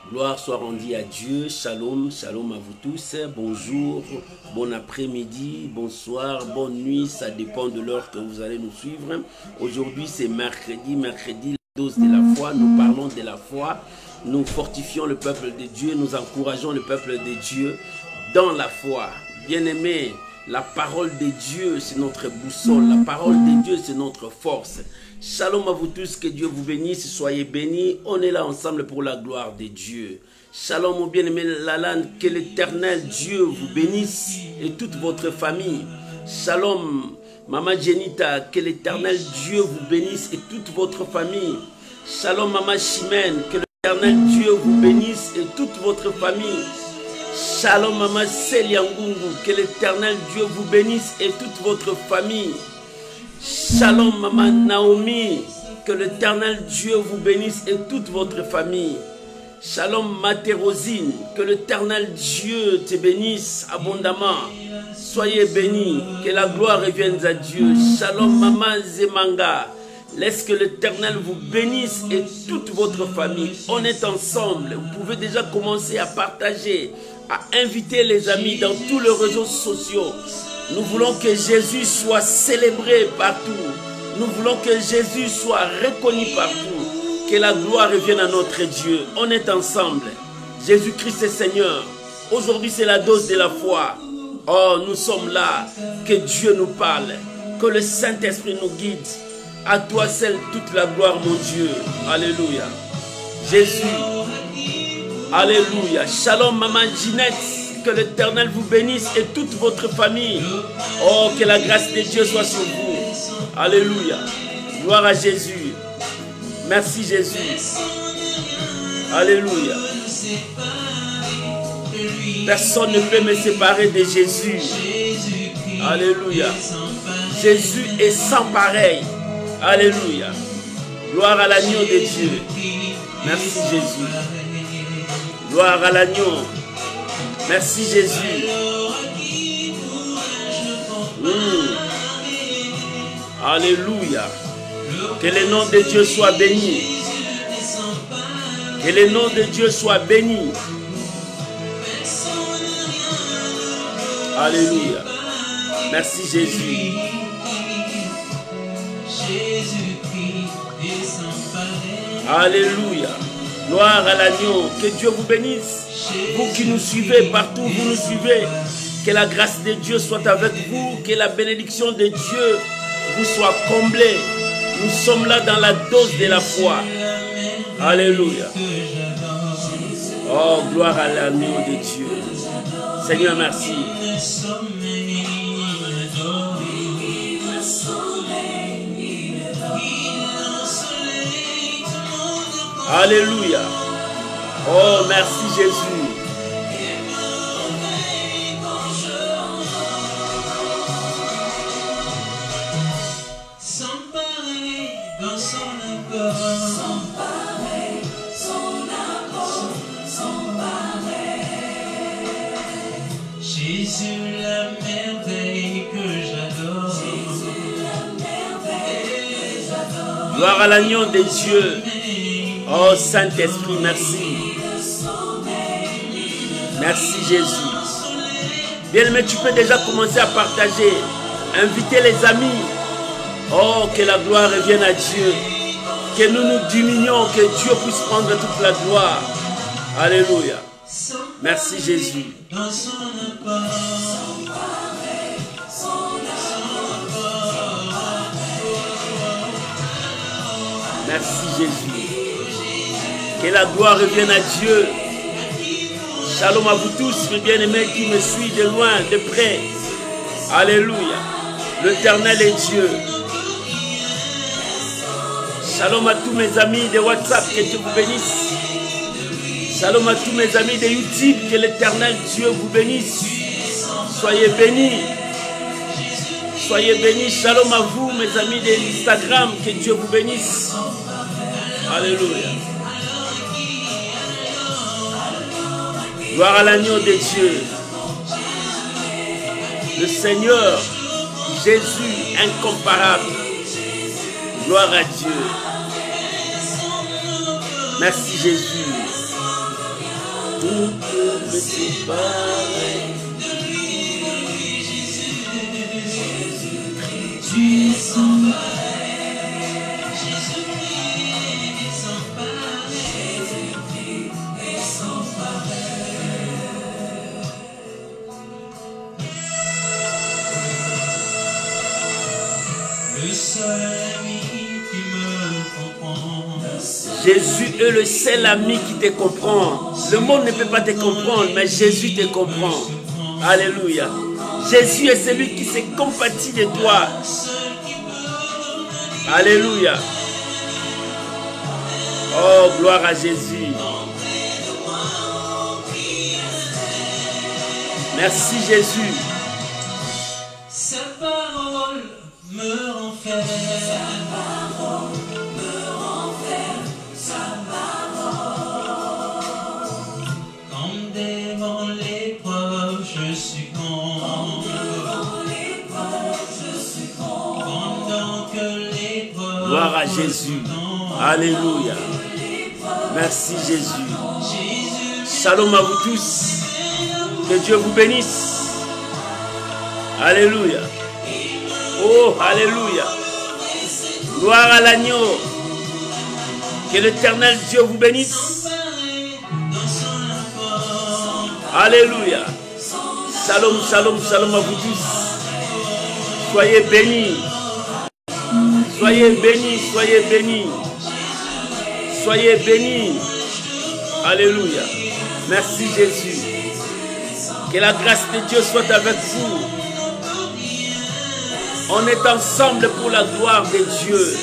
Gloire soit rendue à Dieu. Shalom, shalom à vous tous. Bonjour, bon après-midi, bonsoir, bonne nuit. Ça dépend de l'heure que vous allez nous suivre. Aujourd'hui, c'est mercredi, la dose de la foi. Nous parlons de la foi. Nous fortifions le peuple de Dieu. Nous encourageons le peuple de Dieu dans la foi. Bien-aimés, la parole de Dieu, c'est notre boussole. La parole de Dieu, c'est notre force. Shalom à vous tous, que Dieu vous bénisse, soyez bénis. On est là ensemble pour la gloire de Dieu. Shalom, mon bien-aimé Lalan, que l'Éternel Dieu vous bénisse et toute votre famille. Shalom, Maman Jenita, que l'Éternel Dieu vous bénisse et toute votre famille. Shalom, Maman Chimène, que l'Éternel Dieu vous bénisse et toute votre famille. Shalom, Maman Céliangungu, que l'Éternel Dieu vous bénisse et toute votre famille. Shalom, Maman Naomi, que l'Éternel Dieu vous bénisse et toute votre famille. Shalom, Matérosine, que l'Éternel Dieu te bénisse abondamment. Soyez bénis, que la gloire revienne à Dieu. Shalom, Maman Zemanga, laisse que l'Éternel vous bénisse et toute votre famille. On est ensemble, vous pouvez déjà commencer à partager, à inviter les amis dans tous les réseaux sociaux. Nous voulons que Jésus soit célébré partout. Nous voulons que Jésus soit reconnu partout. Que la gloire revienne à notre Dieu. On est ensemble. Jésus-Christ est Seigneur. Aujourd'hui, c'est la dose de la foi. Oh, nous sommes là. Que Dieu nous parle. Que le Saint-Esprit nous guide. À toi seul toute la gloire, mon Dieu. Alléluia. Jésus. Alléluia. Shalom, Maman Ginette. Que l'Éternel vous bénisse et toute votre famille. Oh, que la grâce de Dieu soit sur vous. Alléluia. Gloire à Jésus. Merci Jésus. Alléluia. Personne ne peut me séparer de Jésus. Alléluia. Jésus est sans pareil. Alléluia. Gloire à l'agneau de Dieu. Merci Jésus. Gloire à l'agneau. Merci Jésus. Alléluia. Que le nom de Dieu soit béni. Que le nom de Dieu soit béni. Alléluia. Merci Jésus. Alléluia. Gloire à l'agneau. Que Dieu vous bénisse. Vous qui nous suivez partout, vous nous suivez. Que la grâce de Dieu soit avec vous. Que la bénédiction de Dieu vous soit comblée. Nous sommes là dans la dose de la foi. Alléluia. Oh, gloire à l'agneau de Dieu. Seigneur, merci. Alléluia. Oh, merci Jésus. Jésus la merveille que j'adore. Gloire à l'agneau de Dieu. Oh Saint-Esprit, merci. Merci Jésus. Bien-aimé, tu peux déjà commencer à partager. Inviter les amis. Oh, que la gloire revienne à Dieu. Que nous nous diminuions, que Dieu puisse prendre toute la gloire. Alléluia. Merci Jésus. Merci Jésus. Que la gloire revienne à Dieu. Shalom à vous tous, mes bien-aimés qui me suivent de loin, de près. Alléluia. L'Éternel est Dieu. Shalom à tous mes amis de WhatsApp, que Dieu vous bénisse. Shalom à tous mes amis de YouTube, que l'Éternel Dieu vous bénisse. Soyez bénis. Soyez bénis. Shalom à vous, mes amis de Instagram, que Dieu vous bénisse. Alléluia. Gloire à l'agneau de Dieu. Le Seigneur, Jésus incomparable. Gloire à Dieu. Merci Jésus. tout peut me séparer. Tu es sans pareil, Jésus-Christ est sans pareil, Jésus-Christ est sans pareil. Le seul ami qui me comprend. Jésus est le seul ami qui te comprend. Le monde ne peut pas te comprendre, mais Jésus te comprend. Alléluia. Jésus est celui qui se compatit de toi. Alléluia. Oh, gloire à Jésus. Merci Jésus. Sa parole me renferme. Sa parole. Comme devant l'épreuve, je succombe. Pendant que l'épreuve. Gloire à Jésus. Alléluia. Merci Jésus. Shalom à vous tous. Que Dieu vous bénisse. Alléluia. Oh, alléluia. Gloire à l'agneau. Que l'Éternel Dieu vous bénisse. Alléluia. Shalom, shalom, shalom à vous tous. Soyez bénis. Soyez bénis, soyez bénis. Soyez bénis. Alléluia. Merci Jésus. Que la grâce de Dieu soit avec vous. On est ensemble pour la gloire de Dieu.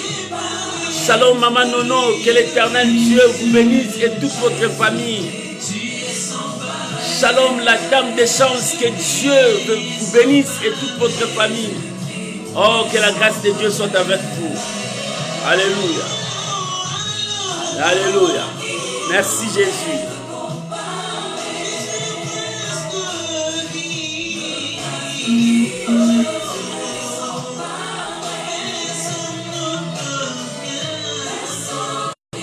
Shalom Maman Nono, que l'Éternel Dieu vous bénisse et toute votre famille. Shalom la dame des chances, que Dieu vous bénisse et toute votre famille. Oh, que la grâce de Dieu soit avec vous. Alléluia. Alléluia. Merci Jésus.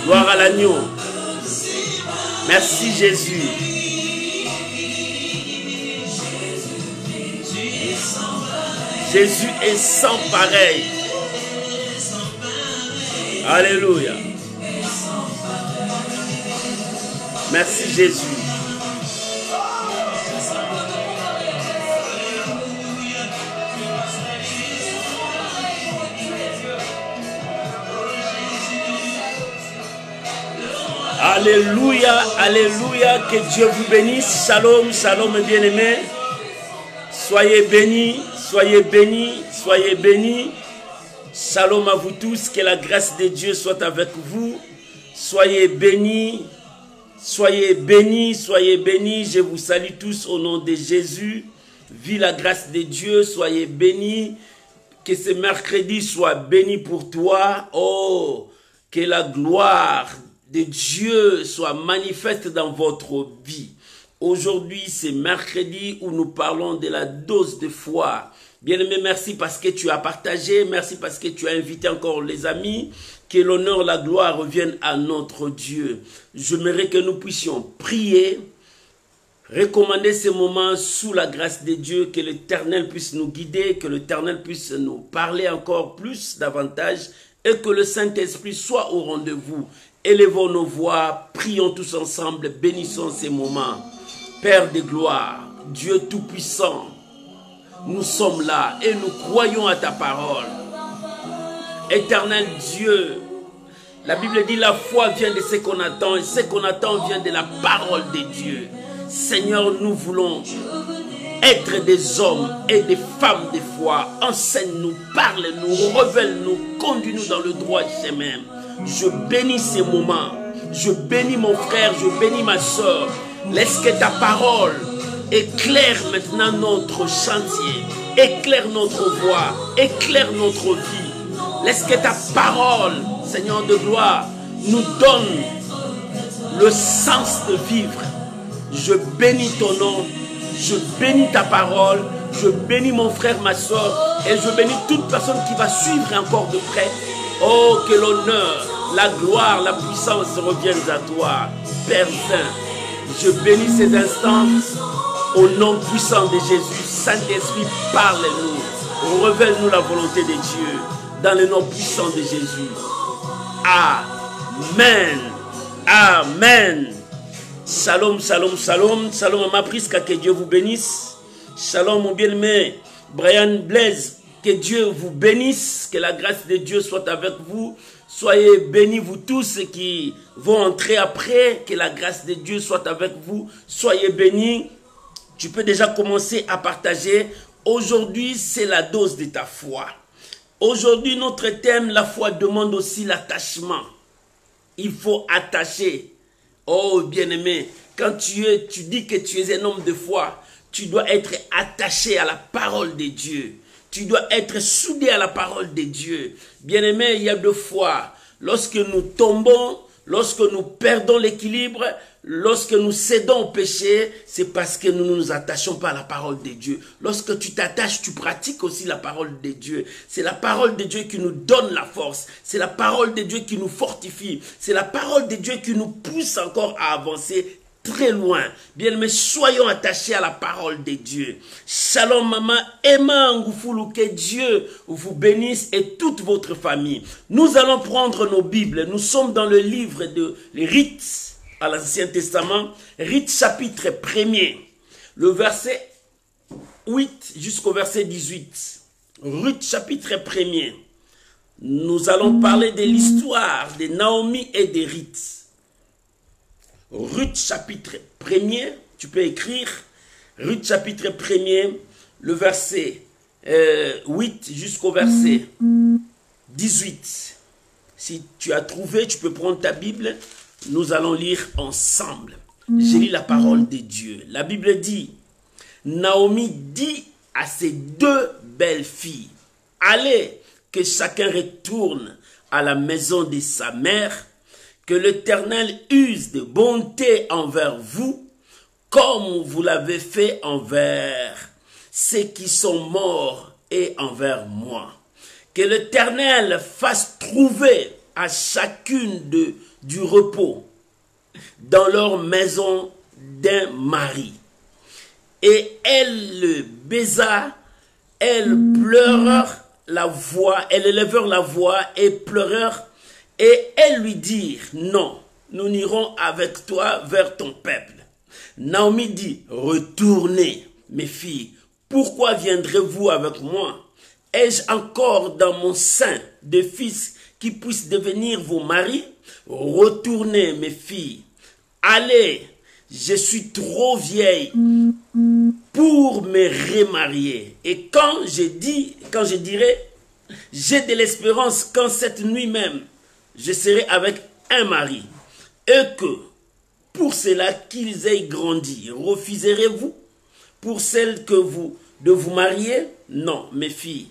Gloire à l'agneau. Merci Jésus. Jésus est sans pareil. Alléluia. Merci Jésus. Alléluia, alléluia, que Dieu vous bénisse. Shalom, shalom bien-aimés. Soyez bénis, soyez bénis, soyez bénis. Shalom à vous tous, que la grâce de Dieu soit avec vous. Soyez bénis, soyez bénis, soyez bénis. Je vous salue tous au nom de Jésus. Vive la grâce de Dieu, soyez bénis. Que ce mercredi soit béni pour toi. Oh, que la gloire de Dieu soit manifeste dans votre vie. Aujourd'hui, c'est mercredi où nous parlons de la dose de foi. Bien-aimé, merci parce que tu as partagé, merci parce que tu as invité encore les amis. Que l'honneur, la gloire reviennent à notre Dieu. J'aimerais que nous puissions prier, recommander ces moments sous la grâce de Dieu, que l'Éternel puisse nous guider, que l'Éternel puisse nous parler encore plus, davantage, et que le Saint-Esprit soit au rendez-vous. Élevons nos voix, prions tous ensemble, bénissons ces moments. Père de gloire, Dieu Tout-Puissant, nous sommes là et nous croyons à ta parole. Éternel Dieu, la Bible dit la foi vient de ce qu'on attend et ce qu'on attend vient de la parole de Dieu. Seigneur, nous voulons être des hommes et des femmes de foi. Enseigne-nous, parle-nous, révèle-nous, conduis-nous dans le droit chemin. Je bénis ces moments, je bénis mon frère, je bénis ma soeur. Laisse que ta parole éclaire maintenant notre chantier, éclaire notre voie, éclaire notre vie. Laisse que ta parole, Seigneur de gloire, nous donne le sens de vivre. Je bénis ton nom, je bénis ta parole, je bénis mon frère, ma soeur, et je bénis toute personne qui va suivre encore de près. Oh, que l'honneur, la gloire, la puissance reviennent à toi, Père Saint. Je bénis ces instants au nom puissant de Jésus. Saint-Esprit, parle-nous. Révèle-nous la volonté de Dieu dans le nom puissant de Jésus. Amen. Amen. Shalom, shalom, shalom. Shalom à ma Prisca, que Dieu vous bénisse. Shalom mon bien-aimé Brian Blaise, que Dieu vous bénisse. Que la grâce de Dieu soit avec vous. Soyez bénis vous tous qui vont entrer après. Que la grâce de Dieu soit avec vous. Soyez bénis. Tu peux déjà commencer à partager. Aujourd'hui, c'est la dose de ta foi. Aujourd'hui, notre thème, la foi demande aussi l'attachement. Il faut attacher. Oh, bien-aimé, quand tu dis que tu es un homme de foi, tu dois être attaché à la parole de Dieu. Tu dois être soudé à la parole de Dieu. Bien-aimé, il y a deux fois, lorsque nous tombons, lorsque nous perdons l'équilibre, lorsque nous cédons au péché, c'est parce que nous ne nous attachons pas à la parole de Dieu. Lorsque tu t'attaches, tu pratiques aussi la parole de Dieu. C'est la parole de Dieu qui nous donne la force. C'est la parole de Dieu qui nous fortifie. C'est la parole de Dieu qui nous pousse encore à avancer très loin. Bien, mais soyons attachés à la parole de Dieu. Shalom maman, Emma Ngoufoulou, que Dieu vous bénisse et toute votre famille. Nous allons prendre nos Bibles. Nous sommes dans le livre de les Rites à l'Ancien Testament, Rites chapitre 1er, le verset 8 jusqu'au verset 18. Rites chapitre 1er. Nous allons parler de l'histoire de Naomi et des Rites. Ruth chapitre 1er, tu peux écrire Ruth chapitre 1er, le verset 8 jusqu'au verset 18. Si tu as trouvé, tu peux prendre ta Bible, nous allons lire ensemble. J'ai lu la parole de Dieu. La Bible dit, Naomi dit à ses deux belles filles, allez, que chacun retourne à la maison de sa mère, que l'Éternel use de bonté envers vous, comme vous l'avez fait envers ceux qui sont morts et envers moi. Que l'Éternel fasse trouver à chacune du repos dans leur maison d'un mari. Et elle le baisa, elle pleurèrent la voix, elle élevèrent la voix et pleurèrent. Et elles lui dirent, non, nous n'irons avec toi vers ton peuple. Naomi dit, retournez, mes filles, pourquoi viendrez-vous avec moi? Ai-je encore dans mon sein des fils qui puissent devenir vos maris? Retournez, mes filles, allez, je suis trop vieille pour me remarier. Et quand je dirai, j'ai de l'espérance qu'en cette nuit même, je serai avec un mari, et que, pour cela qu'ils aient grandi, refuserez-vous pour celle de vous marier? Non, mes filles,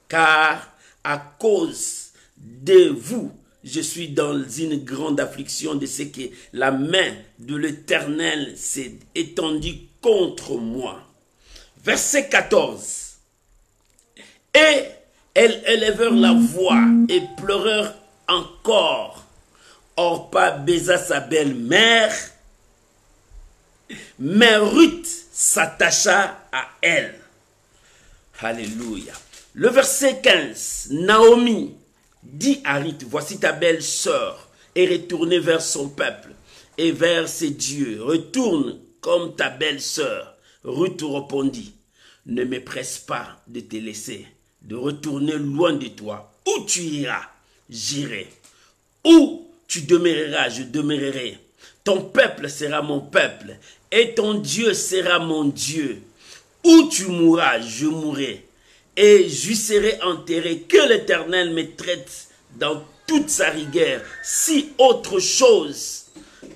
car à cause de vous, je suis dans une grande affliction de ce que la main de l'Éternel s'est étendue contre moi. Verset 14. Et elles élevèrent la voix et pleurèrent encore. Orpa baisa sa belle-mère, mais Ruth s'attacha à elle. Alléluia. Le verset 15. Naomi dit à Ruth, voici ta belle-sœur, et retournez vers son peuple et vers ses dieux. Retourne comme ta belle-sœur. Ruth répondit, ne me presse pas de te laisser, de retourner loin de toi. Où tu iras, j'irai. Où tu demeureras, je demeurerai. Ton peuple sera mon peuple, et ton Dieu sera mon Dieu. Où tu mourras, je mourrai, et j'y serai enterré. Que l'Éternel me traite dans toute sa rigueur, si autre chose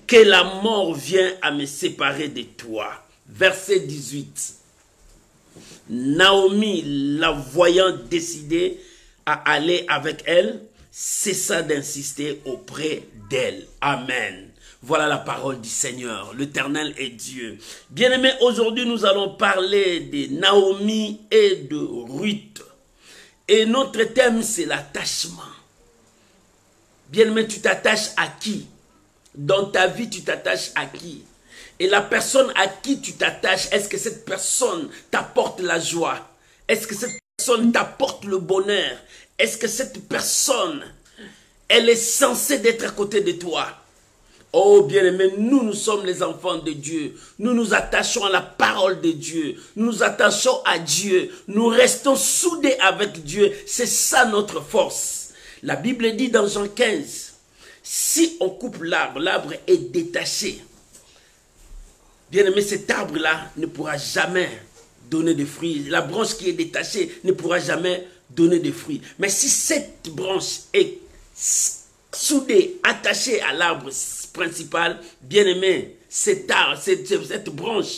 que la mort vient à me séparer de toi. Verset 18. Naomi, la voyant décidée à aller avec elle, cessa d'insister auprès d'elle. Amen. Voilà la parole du Seigneur. L'Éternel est Dieu. Bien-aimés, aujourd'hui nous allons parler de Naomi et de Ruth. Et notre thème, c'est l'attachement. Bien-aimé, tu t'attaches à qui? Dans ta vie, tu t'attaches à qui? Et la personne à qui tu t'attaches, est-ce que cette personne t'apporte la joie? Est-ce que cette personne t'apporte le bonheur? Est-ce que cette personne, elle est censée d'être à côté de toi? Oh bien-aimé, nous sommes les enfants de Dieu. Nous nous attachons à la parole de Dieu. Nous nous attachons à Dieu. Nous restons soudés avec Dieu. C'est ça notre force. La Bible dit dans Jean 15, si on coupe l'arbre, l'arbre est détaché. Bien-aimé, cet arbre-là ne pourra jamais donner de fruits. La branche qui est détachée ne pourra jamais donner de fruits. Mais si cette branche est soudée, attachée à l'arbre principal, bien-aimé, cette branche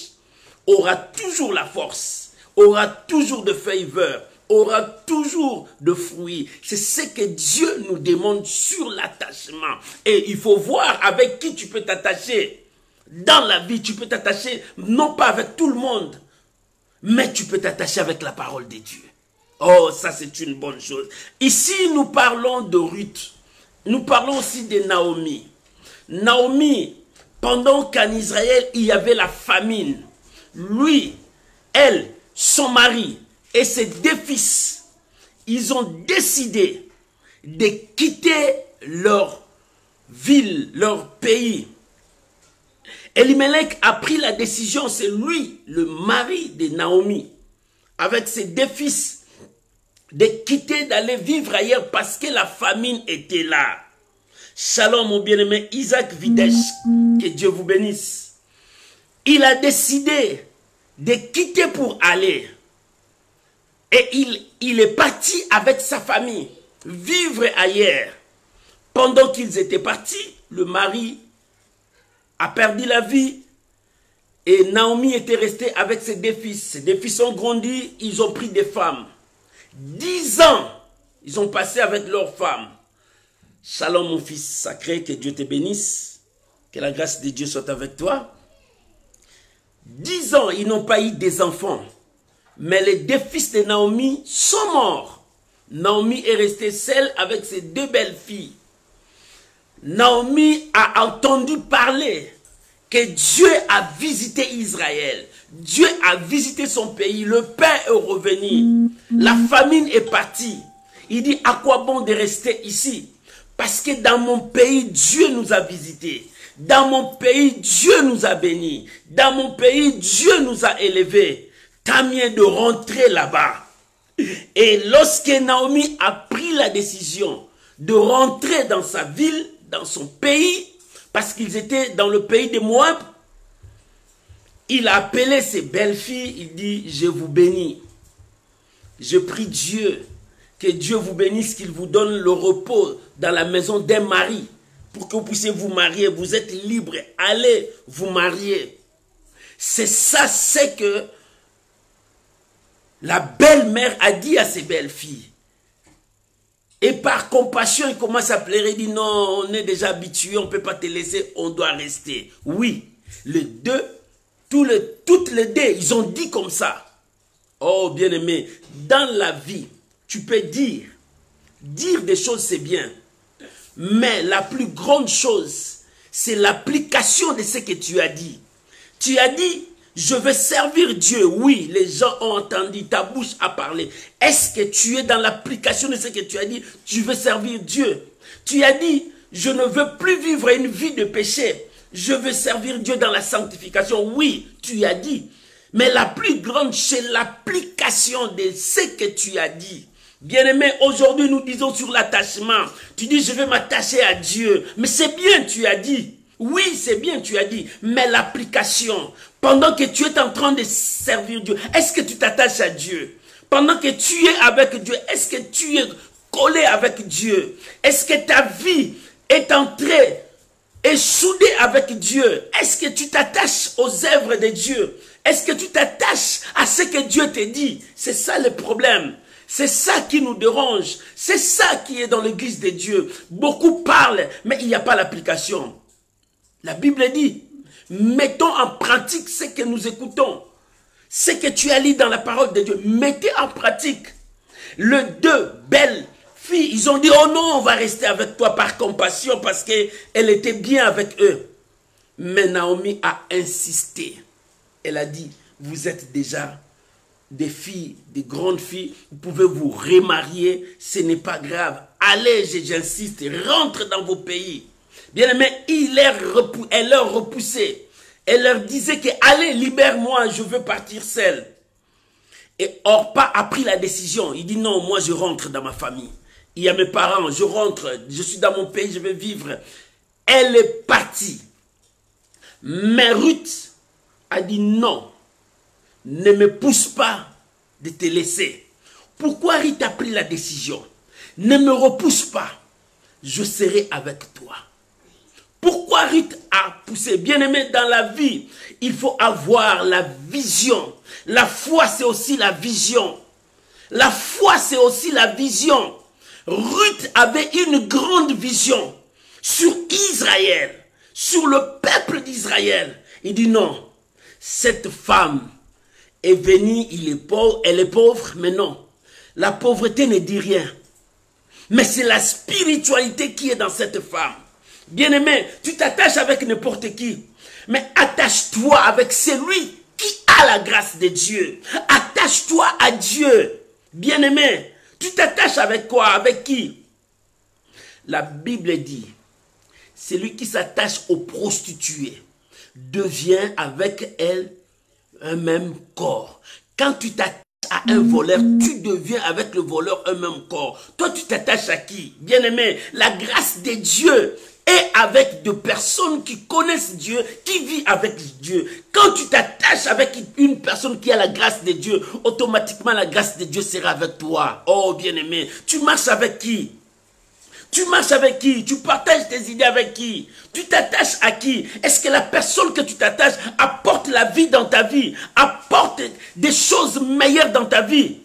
aura toujours la force, aura toujours de feuilles vertes, aura toujours de fruits. C'est ce que Dieu nous demande sur l'attachement. Et il faut voir avec qui tu peux t'attacher. Dans la vie, tu peux t'attacher, non pas avec tout le monde, mais tu peux t'attacher avec la parole de Dieu. Oh, ça c'est une bonne chose. Ici, nous parlons de Ruth. Nous parlons aussi de Naomi. Naomi, pendant qu'en Israël, il y avait la famine, lui, elle, son mari et ses deux fils, ils ont décidé de quitter leur ville, leur pays. Elimelech a pris la décision, c'est lui, le mari de Naomi, avec ses deux fils, de quitter, d'aller vivre ailleurs parce que la famine était là. Shalom mon bien-aimé Isaac Videsh, que Dieu vous bénisse. Il a décidé de quitter pour aller. Et il est parti avec sa famille, vivre ailleurs. Pendant qu'ils étaient partis, le mari a perdu la vie et Naomi était restée avec ses deux fils. Ses deux fils ont grandi, ils ont pris des femmes. 10 ans, ils ont passé avec leurs femmes. Shalom mon fils sacré, que Dieu te bénisse, que la grâce de Dieu soit avec toi. 10 ans, ils n'ont pas eu des enfants, mais les deux fils de Naomi sont morts. Naomi est restée seule avec ses deux belles filles. Naomi a entendu parler que Dieu a visité Israël. Dieu a visité son pays. Le pain est revenu. La famine est partie. Il dit, à quoi bon de rester ici? Parce que dans mon pays, Dieu nous a visités. Dans mon pays, Dieu nous a bénis. Dans mon pays, Dieu nous a élevés. Tant mieux de rentrer là-bas. Et lorsque Naomi a pris la décision de rentrer dans sa ville, dans son pays, parce qu'ils étaient dans le pays de Moab, il a appelé ses belles filles, il dit, je vous bénis. Je prie Dieu, que Dieu vous bénisse, qu'il vous donne le repos dans la maison d'un mari, pour que vous puissiez vous marier, vous êtes libre, allez vous marier. C'est ça, c'est que la belle-mère a dit à ses belles filles. Et par compassion, il commence à pleurer, il dit non, on est déjà habitué, on ne peut pas te laisser, on doit rester. Oui, les deux, toutes les deux, ils ont dit comme ça. Oh bien-aimé, dans la vie, tu peux dire des choses c'est bien, mais la plus grande chose, c'est l'application de ce que tu as dit. Tu as dit, je veux servir Dieu. Oui, les gens ont entendu, ta bouche a parlé. Est-ce que tu es dans l'application de ce que tu as dit? Tu veux servir Dieu. Tu as dit, je ne veux plus vivre une vie de péché. Je veux servir Dieu dans la sanctification. Oui, tu as dit. Mais la plus grande, c'est l'application de ce que tu as dit. Bien-aimé, aujourd'hui nous disons sur l'attachement. Tu dis, je vais m'attacher à Dieu. Mais c'est bien, tu as dit. Oui, c'est bien, tu as dit. Mais l'application, pendant que tu es en train de servir Dieu, est-ce que tu t'attaches à Dieu? Pendant que tu es avec Dieu, est-ce que tu es collé avec Dieu? Est-ce que ta vie est entrée et soudée avec Dieu? Est-ce que tu t'attaches aux œuvres de Dieu? Est-ce que tu t'attaches à ce que Dieu te dit? C'est ça le problème. C'est ça qui nous dérange. C'est ça qui est dans l'église de Dieu. Beaucoup parlent, mais il n'y a pas l'application. La Bible dit, mettons en pratique ce que nous écoutons. Ce que tu as lu dans la parole de Dieu, mettez en pratique. Les deux belles filles, ils ont dit, oh non, on va rester avec toi par compassion parce qu'elle était bien avec eux. Mais Naomi a insisté. Elle a dit, vous êtes déjà des filles, des grandes filles, vous pouvez vous remarier, ce n'est pas grave. Allez, j'insiste, rentre dans vos pays. Bien aimé, elle leur repoussait. Elle leur disait que, allez, libère-moi, je veux partir seule. Et Orpa a pris la décision. Il dit, non, moi je rentre dans ma famille. Il y a mes parents, je rentre, je suis dans mon pays, je vais vivre. Elle est partie. Mais Ruth a dit, non, ne me pousse pas de te laisser. Pourquoi Ruth a pris la décision? Ne me repousse pas, je serai avec toi. Pourquoi Ruth a poussé? Bien-aimé, dans la vie, il faut avoir la vision. La foi, c'est aussi la vision. La foi, c'est aussi la vision. Ruth avait une grande vision sur Israël, sur le peuple d'Israël. Il dit non, cette femme est venue, elle est pauvre, mais non. La pauvreté ne dit rien. Mais c'est la spiritualité qui est dans cette femme. Bien-aimé, tu t'attaches avec n'importe qui, mais attache-toi avec celui qui a la grâce de Dieu. Attache-toi à Dieu. Bien-aimé, tu t'attaches avec quoi? Avec qui? La Bible dit, celui qui s'attache aux prostituées devient avec elle un même corps. Quand tu t'attaches à un voleur, tu deviens avec le voleur un même corps. Toi, tu t'attaches à qui? Bien-aimé, la grâce de Dieu est avec deux personnes qui connaissent Dieu, qui vivent avec Dieu. Quand tu t'attaches avec une personne qui a la grâce de Dieu, automatiquement la grâce de Dieu sera avec toi. Oh, bien-aimé, tu marches avec qui? Tu marches avec qui? Tu partages tes idées avec qui? Tu t'attaches à qui? Est-ce que la personne que tu t'attaches apporte la vie dans ta vie? Apporte des choses meilleures dans ta vie?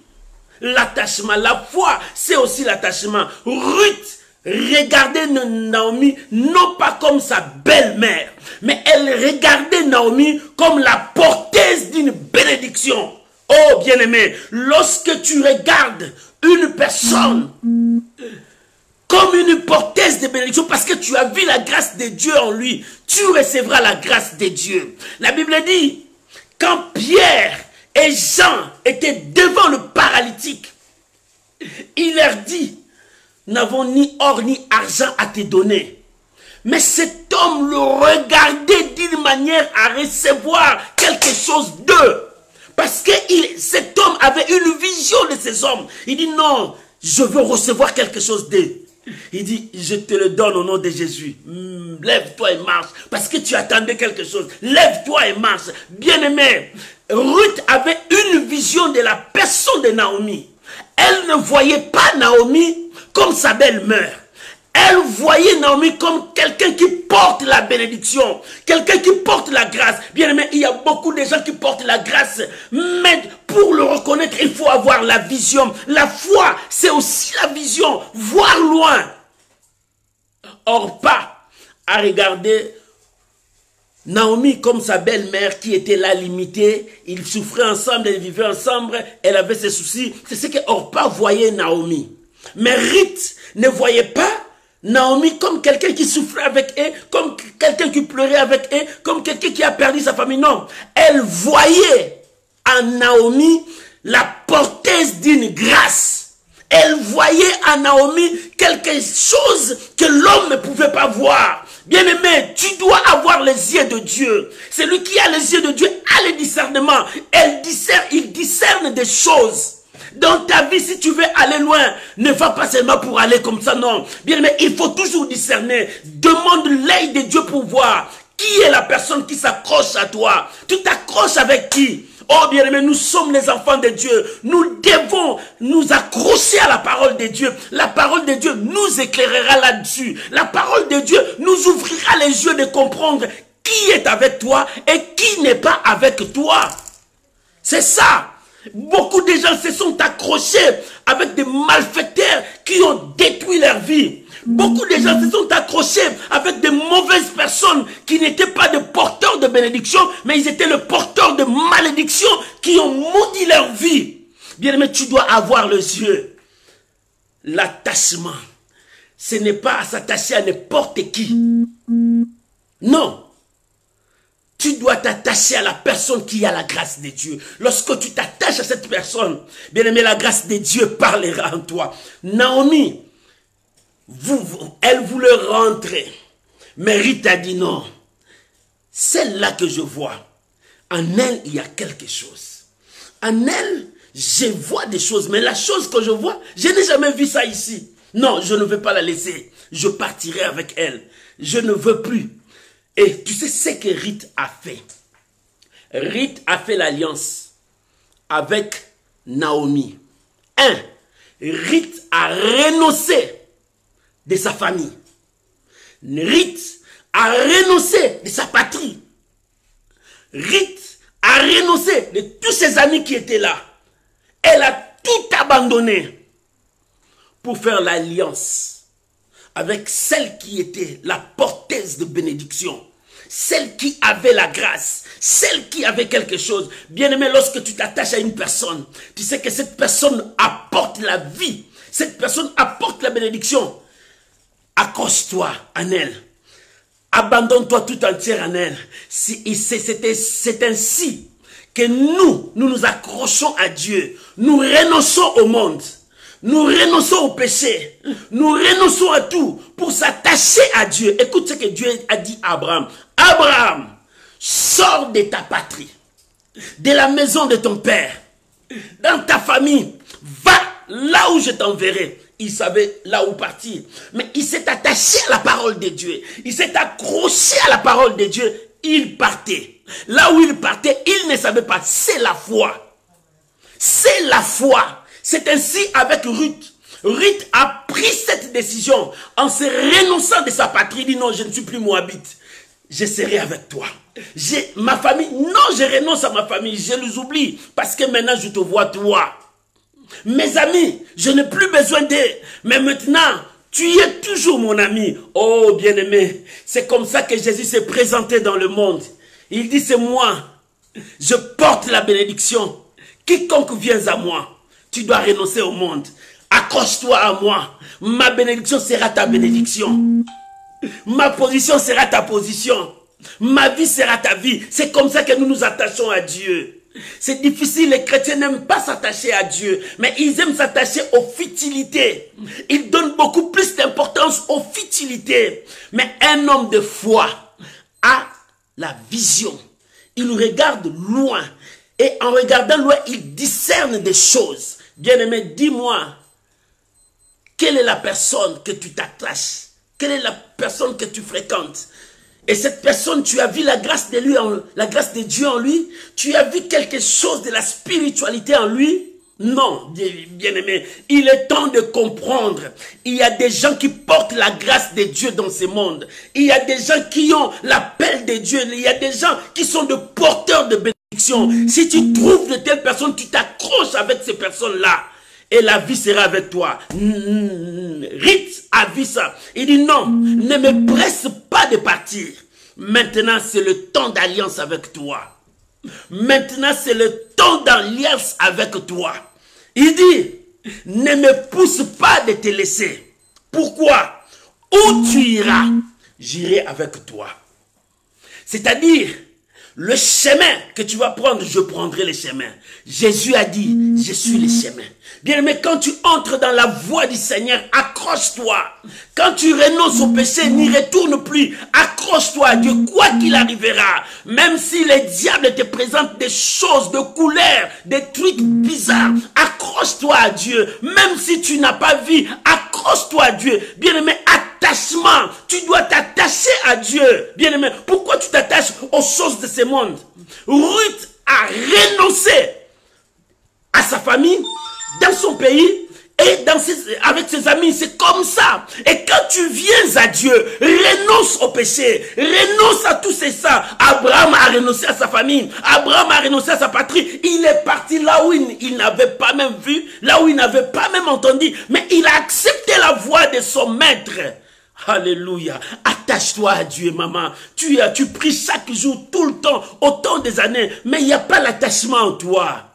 L'attachement, la foi, c'est aussi l'attachement. Ruth regardait Naomi non pas comme sa belle-mère, mais elle regardait Naomi comme la porteuse d'une bénédiction. Oh bien-aimé, lorsque tu regardes une personne comme une porteuse de bénédiction, parce que tu as vu la grâce de Dieu en lui, tu recevras la grâce de Dieu. La Bible dit, quand Pierre et Jean étaient devant le paralytique, il leur dit, n'avons ni or ni argent à te donner. Mais cet homme le regardait d'une manière à recevoir quelque chose d'eux. Parce que cet homme avait une vision de ces hommes. Il dit non, je veux recevoir quelque chose d'eux. Il dit, je te le donne au nom de Jésus. Lève-toi et marche. Parce que tu attendais quelque chose. Lève-toi et marche. Bien-aimé, Ruth avait une vision de la personne de Naomi. Elle ne voyait pas Naomi comme sa belle-mère. Elle voyait Naomi comme quelqu'un qui porte la bénédiction, quelqu'un qui porte la grâce. Bien aimé, il y a beaucoup de gens qui portent la grâce, mais pour le reconnaître, il faut avoir la vision. La foi, c'est aussi la vision, voir loin. Orpa a regardé Naomi comme sa belle-mère qui était là limitée. Ils souffraient ensemble, ils vivaient ensemble, elle avait ses soucis. C'est ce que Orpa voyait Naomi. Mais Ruth ne voyait pas Naomi comme quelqu'un qui souffrait avec elle, comme quelqu'un qui pleurait avec elle, comme quelqu'un qui a perdu sa famille. Non, elle voyait en Naomi la porteuse d'une grâce. Elle voyait en Naomi quelque chose que l'homme ne pouvait pas voir. Bien-aimé, tu dois avoir les yeux de Dieu. Celui qui a les yeux de Dieu a le discernement. Il discerne des choses. Dans ta vie, si tu veux aller loin, ne va pas seulement pour aller comme ça, non. Bien, mais il faut toujours discerner. Demande l'œil de Dieu pour voir qui est la personne qui s'accroche à toi. Tu t'accroches avec qui? Oh bien aimé, nous sommes les enfants de Dieu. Nous devons nous accrocher à la parole de Dieu. La parole de Dieu nous éclairera là-dessus. La parole de Dieu nous ouvrira les yeux de comprendre qui est avec toi et qui n'est pas avec toi. C'est ça. Beaucoup de gens se sont accrochés avec des malfaiteurs qui ont détruit leur vie. Beaucoup de gens se sont accrochés avec des mauvaises personnes qui n'étaient pas des porteurs de bénédiction, mais ils étaient le porteur de malédiction qui ont maudit leur vie. Bien aimé, tu dois avoir les yeux. L'attachement, ce n'est pas à s'attacher à n'importe qui. Non. Tu dois t'attacher à la personne qui a la grâce de Dieu. Lorsque tu t'attaches à cette personne, bien aimé, la grâce de Dieu parlera en toi. Naomi, elle voulait rentrer. Mais Ruth a dit non. Celle-là que je vois, en elle, il y a quelque chose. En elle, je vois des choses. Mais la chose que je vois, je n'ai jamais vu ça ici. Non, je ne veux pas la laisser. Je partirai avec elle. Je ne veux plus. Et tu sais ce que Ruth a fait. Ruth a fait l'alliance avec Naomi. Ruth a renoncé de sa famille. Ruth a renoncé de sa patrie. Ruth a renoncé de tous ses amis qui étaient là. Elle a tout abandonné pour faire l'alliance avec celle qui était la porteuse de bénédiction, celle qui avait la grâce, celle qui avait quelque chose. Bien-aimé, lorsque tu t'attaches à une personne, tu sais que cette personne apporte la vie, cette personne apporte la bénédiction. Accroche-toi en elle, abandonne-toi tout entière en elle. C'est ainsi que nous nous accrochons à Dieu, nous renonçons au monde. Nous renonçons au péché. Nous renonçons à tout pour s'attacher à Dieu. Écoute ce que Dieu a dit à Abraham. Abraham, sors de ta patrie, de la maison de ton père, dans ta famille. Va là où je t'enverrai. Il savait là où partir. Mais il s'est attaché à la parole de Dieu. Il s'est accroché à la parole de Dieu. Il partait. Là où il partait, il ne savait pas. C'est la foi. C'est la foi. C'est ainsi avec Ruth. Ruth a pris cette décision en se renonçant de sa patrie. Il dit non, je ne suis plus moabite. Je serai avec toi. Ma famille, non, je renonce à ma famille. Je les oublie parce que maintenant je te vois toi. Mes amis, je n'ai plus besoin d'eux. Mais maintenant, tu es toujours mon ami. Oh bien-aimé, c'est comme ça que Jésus s'est présenté dans le monde. Il dit c'est moi. Je porte la bénédiction. Quiconque vient à moi. Tu dois renoncer au monde. Accroche-toi à moi. Ma bénédiction sera ta bénédiction. Ma position sera ta position. Ma vie sera ta vie. C'est comme ça que nous nous attachons à Dieu. C'est difficile, les chrétiens n'aiment pas s'attacher à Dieu, mais ils aiment s'attacher aux futilités. Ils donnent beaucoup plus d'importance aux futilités. Mais un homme de foi a la vision. Il regarde loin. Et en regardant loin, il discerne des choses. Bien-aimé, dis-moi, quelle est la personne que tu t'attaches? Quelle est la personne que tu fréquentes? Et cette personne, tu as vu la grâce de lui, la grâce de Dieu en lui? Tu as vu quelque chose de la spiritualité en lui? Non, bien-aimé, il est temps de comprendre. Il y a des gens qui portent la grâce de Dieu dans ce monde. Il y a des gens qui ont l'appel de Dieu. Il y a des gens qui sont de porteurs de bénédiction. Si tu trouves de telles personnes, tu t'accroches avec ces personnes-là. Et la vie sera avec toi. Ruth a vu ça. Il dit non, ne me presse pas de partir. Maintenant, c'est le temps d'alliance avec toi. Maintenant, c'est le temps d'alliance avec toi. Il dit, ne me pousse pas de te laisser. Pourquoi? Où tu iras, j'irai avec toi. C'est-à-dire, le chemin que tu vas prendre, je prendrai le chemin. Jésus a dit, je suis le chemin. Bien, mais quand tu entres dans la voie du Seigneur, accroche-toi. Quand tu renonces au péché, n'y retourne plus. Accroche-toi à Dieu, quoi qu'il arrivera. Même si les diables te présentent des choses de couleur, des trucs bizarres, accroche-toi à Dieu. Même si tu n'as pas vu, accroche-toi à Dieu. Bien-aimé, attachement. Tu dois t'attacher à Dieu. Bien-aimé, pourquoi tu t'attaches aux choses de ce monde? Ruth a renoncé à sa famille, dans son pays et avec ses amis. C'est comme ça. Et quand tu viens à Dieu, renonce au péché, renonce à tout ça. Abraham a renoncé à sa famille, Abraham a renoncé à sa patrie. Il est parti là où il n'avait pas même vu, là où il n'avait pas même entendu, mais il a accepté la voix de son maître. Alléluia. Attache-toi à Dieu, maman. Tu pries chaque jour, tout le temps, autant des années, mais il n'y a pas l'attachement en toi.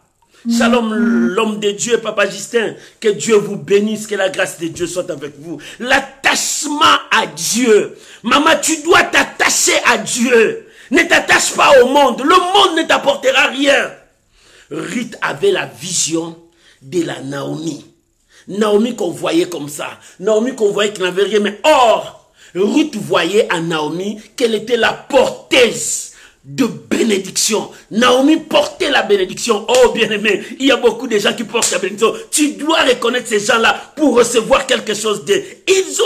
Shalom, l'homme de Dieu, Papa Justin. Que Dieu vous bénisse, que la grâce de Dieu soit avec vous. L'attachement à Dieu. Maman, tu dois t'attacher à Dieu. Ne t'attache pas au monde. Le monde ne t'apportera rien. Ruth avait la vision de la Naomi. Naomi qu'on voyait comme ça. Naomi qu'on voyait qui n'avait rien. Mais or, Ruth voyait à Naomi qu'elle était la porteuse de bénédiction. Naomi portait la bénédiction. Oh bien-aimé, il y a beaucoup de gens qui portent la bénédiction. Tu dois reconnaître ces gens-là pour recevoir quelque chose d'eux.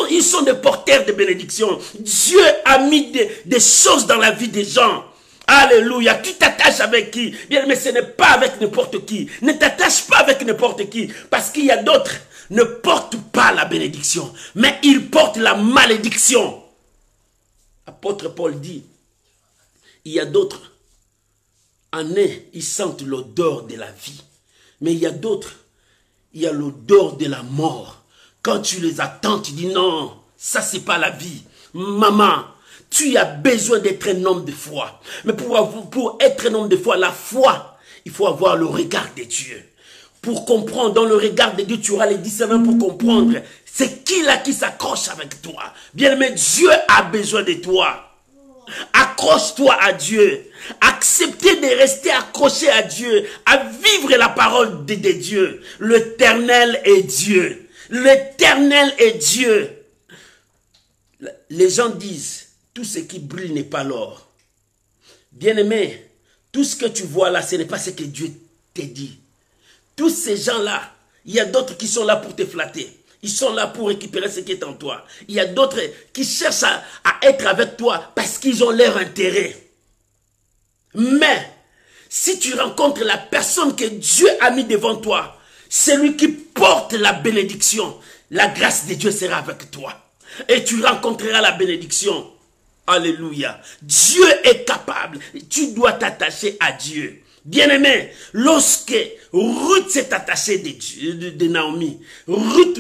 Ils sont des porteurs de bénédiction. Dieu a mis des choses dans la vie des gens. Alléluia. Tu t'attaches avec qui? Bien, mais ce n'est pas avec n'importe qui. Ne t'attache pas avec n'importe qui. Parce qu'il y a d'autres ne portent pas la bénédiction, mais ils portent la malédiction. Apôtre Paul dit, il y a d'autres, en eux, ils sentent l'odeur de la vie. Mais il y a d'autres, il y a l'odeur de la mort. Quand tu les attends, tu dis non, ça c'est pas la vie. Maman, tu as besoin d'être un homme de foi. Mais pour être un homme de foi, la foi, il faut avoir le regard de Dieu. Pour comprendre, dans le regard de Dieu, tu auras les discernements pour comprendre. C'est qui là qui s'accroche avec toi? Bien aimé, Dieu a besoin de toi. Accroche-toi à Dieu. Acceptez de rester accroché à Dieu, à vivre la parole de Dieu. L'Éternel est Dieu. L'Éternel est Dieu. Les gens disent, tout ce qui brille n'est pas l'or. Bien-aimé, tout ce que tu vois là, ce n'est pas ce que Dieu t'a dit. Tous ces gens-là, il y a d'autres qui sont là pour te flatter. Ils sont là pour récupérer ce qui est en toi. Il y a d'autres qui cherchent à être avec toi parce qu'ils ont leur intérêt. Mais, si tu rencontres la personne que Dieu a mis devant toi, celui qui porte la bénédiction, la grâce de Dieu sera avec toi. Et tu rencontreras la bénédiction. Alléluia. Dieu est capable. Tu dois t'attacher à Dieu. Bien-aimé, lorsque Ruth s'est attachée de Naomi, Ruth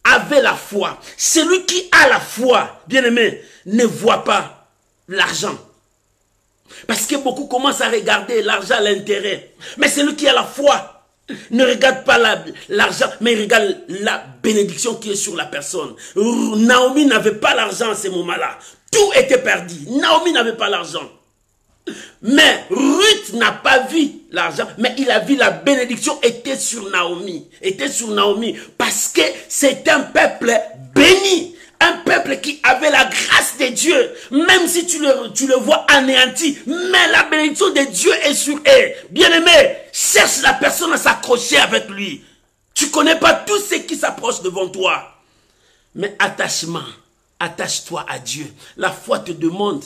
avait la foi. Celui qui a la foi, bien-aimé, ne voit pas l'argent. Parce que beaucoup commencent à regarder l'argent, l'intérêt. Mais celui qui a la foi ne regarde pas l'argent, mais il regarde la bénédiction qui est sur la personne. Naomi n'avait pas l'argent à ce moment-là. Tout était perdu. Naomi n'avait pas l'argent. Mais Ruth n'a pas vu l'argent, mais il a vu la bénédiction était sur Naomi. Était sur Naomi parce que c'est un peuple béni. Un peuple qui avait la grâce de Dieu. Même si tu le vois anéanti, mais la bénédiction de Dieu est sur eux. Bien-aimé, cherche la personne à s'accrocher avec lui. Tu ne connais pas tous ceux qui s'approchent devant toi. Mais attachement, attache-toi à Dieu. La foi te demande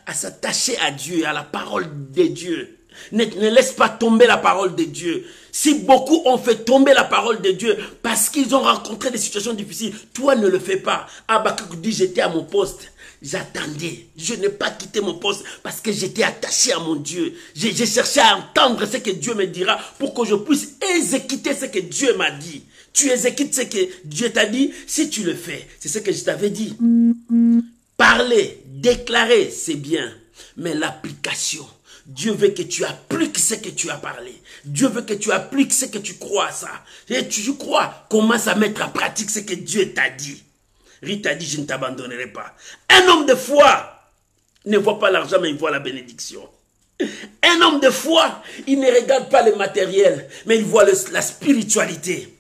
à s'attacher à Dieu, à la parole de Dieu. Ne laisse pas tomber la parole de Dieu. Si beaucoup ont fait tomber la parole de Dieu parce qu'ils ont rencontré des situations difficiles, toi ne le fais pas. Habakkuk dit, j'étais à mon poste, j'attendais. Je n'ai pas quitté mon poste parce que j'étais attaché à mon Dieu. J'ai cherché à entendre ce que Dieu me dira pour que je puisse exécuter ce que Dieu m'a dit. Tu exécutes ce que Dieu t'a dit, si tu le fais. C'est ce que je t'avais dit. Parler, déclarer, c'est bien. Mais l'application, Dieu veut que tu appliques ce que tu as parlé. Dieu veut que tu appliques ce que tu crois à ça. Et tu crois, commence à mettre en pratique ce que Dieu t'a dit. Ruth a dit, je ne t'abandonnerai pas. Un homme de foi ne voit pas l'argent, mais il voit la bénédiction. Un homme de foi, il ne regarde pas le matériel, mais il voit la spiritualité.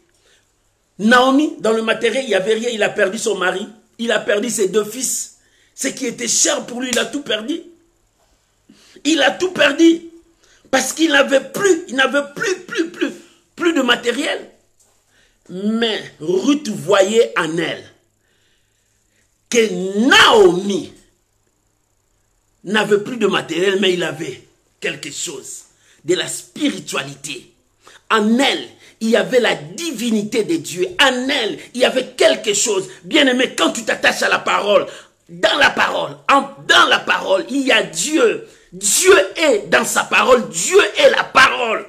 Naomi, dans le matériel, il n'y avait rien. Il a perdu son mari. Il a perdu ses 2 fils. Ce qui était cher pour lui, il a tout perdu. Il a tout perdu. Parce qu'il n'avait plus, plus de matériel. Mais Ruth voyait en elle que Naomi n'avait plus de matériel, mais il avait quelque chose. De la spiritualité. En elle, il y avait la divinité de Dieu. En elle, il y avait quelque chose. Bien-aimé, quand tu t'attaches à la parole, dans la parole, il y a Dieu. Dieu est dans sa parole. Dieu est la parole.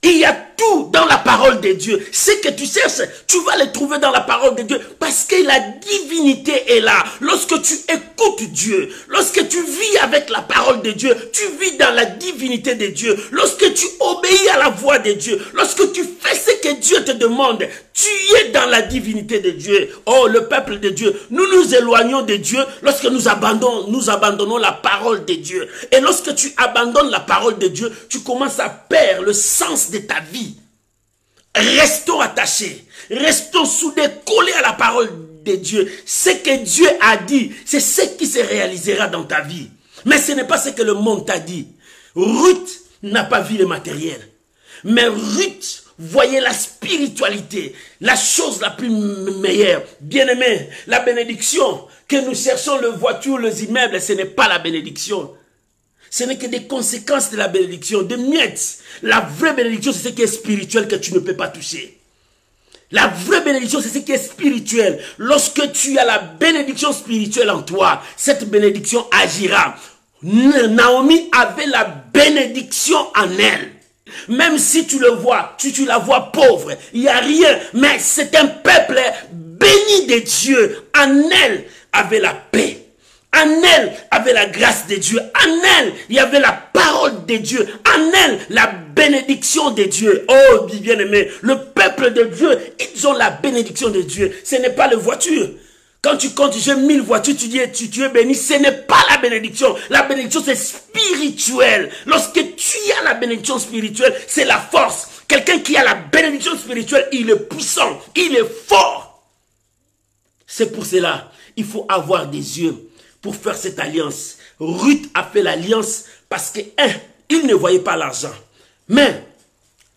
Il y a tout dans la parole de Dieu. Ce que tu cherches, tu vas le trouver dans la parole de Dieu parce que la divinité est là. Lorsque tu écoutes Dieu, lorsque tu vis avec la parole de Dieu, tu vis dans la divinité de Dieu. Lorsque tu obéis à la voix de Dieu, lorsque tu fais ce que Dieu te demande, tu es dans la divinité de Dieu. Oh, le peuple de Dieu, nous nous éloignons de Dieu lorsque nous abandonnons la parole de Dieu. Et lorsque tu abandonnes la parole de Dieu, tu commences à perdre le sens de ta vie. Restons attachés, restons soudés, collés à la parole de Dieu. Ce que Dieu a dit, c'est ce qui se réalisera dans ta vie. Mais ce n'est pas ce que le monde t'a dit. Ruth n'a pas vu le matériel. Mais Ruth voyait la spiritualité, la chose la plus meilleure. Bien-aimé, la bénédiction que nous cherchons, le voiture, les immeubles, ce n'est pas la bénédiction. Ce n'est que des conséquences de la bénédiction, des miettes. La vraie bénédiction, c'est ce qui est spirituel que tu ne peux pas toucher. La vraie bénédiction, c'est ce qui est spirituel. Lorsque tu as la bénédiction spirituelle en toi, cette bénédiction agira. Naomi avait la bénédiction en elle. Même si tu le vois, tu la vois pauvre, il n'y a rien. Mais c'est un peuple béni de Dieu. En elle avait la paix. En elle avait la grâce de Dieu. En elle, il y avait la parole de Dieu. En elle, la bénédiction de Dieu. Oh, bien-aimé, le peuple de Dieu, ils ont la bénédiction de Dieu. Ce n'est pas la voiture. Quand tu comptes, j'ai 1000 voitures, tu dis tu es béni. Ce n'est pas la bénédiction. La bénédiction, c'est spirituel. Lorsque tu as la bénédiction spirituelle, c'est la force. Quelqu'un qui a la bénédiction spirituelle, il est puissant, il est fort. C'est pour cela, il faut avoir des yeux pour faire cette alliance. Ruth a fait l'alliance parce que, il ne voyait pas l'argent. Mais,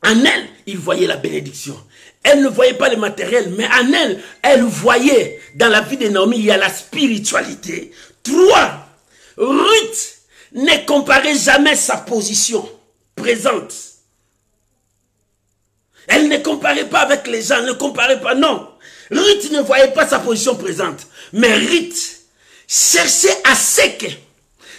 en elle, il voyait la bénédiction. Elle ne voyait pas le matériel, mais en elle, elle voyait, dans la vie de Naomi, il y a la spiritualité. 3. Ruth ne comparait jamais sa position présente. Elle ne comparait pas avec les gens, ne comparait pas, non. Ruth ne voyait pas sa position présente. Mais Ruth cherchait à ce que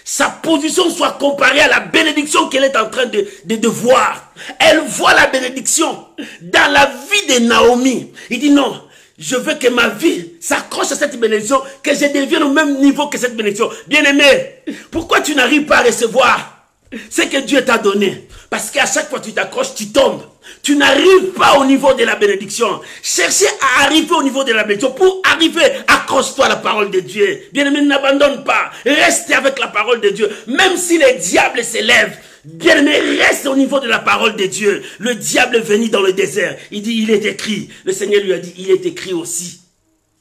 sa position soit comparée à la bénédiction qu'elle est en train de voir. Elle voit la bénédiction dans la vie de Naomi. Il dit non, je veux que ma vie s'accroche à cette bénédiction, que je devienne au même niveau que cette bénédiction. Bien-aimé, pourquoi tu n'arrives pas à recevoir ce que Dieu t'a donné? Parce qu'à chaque fois que tu t'accroches, tu tombes. Tu n'arrives pas au niveau de la bénédiction. Cherchez à arriver au niveau de la bénédiction. Pour arriver, accroche-toi à la parole de Dieu. Bien-aimé, n'abandonne pas. Reste avec la parole de Dieu. Même si les diables s'élèvent, bien-aimé, reste au niveau de la parole de Dieu. Le diable est venu dans le désert. Il dit, il est écrit. Le Seigneur lui a dit, il est écrit aussi.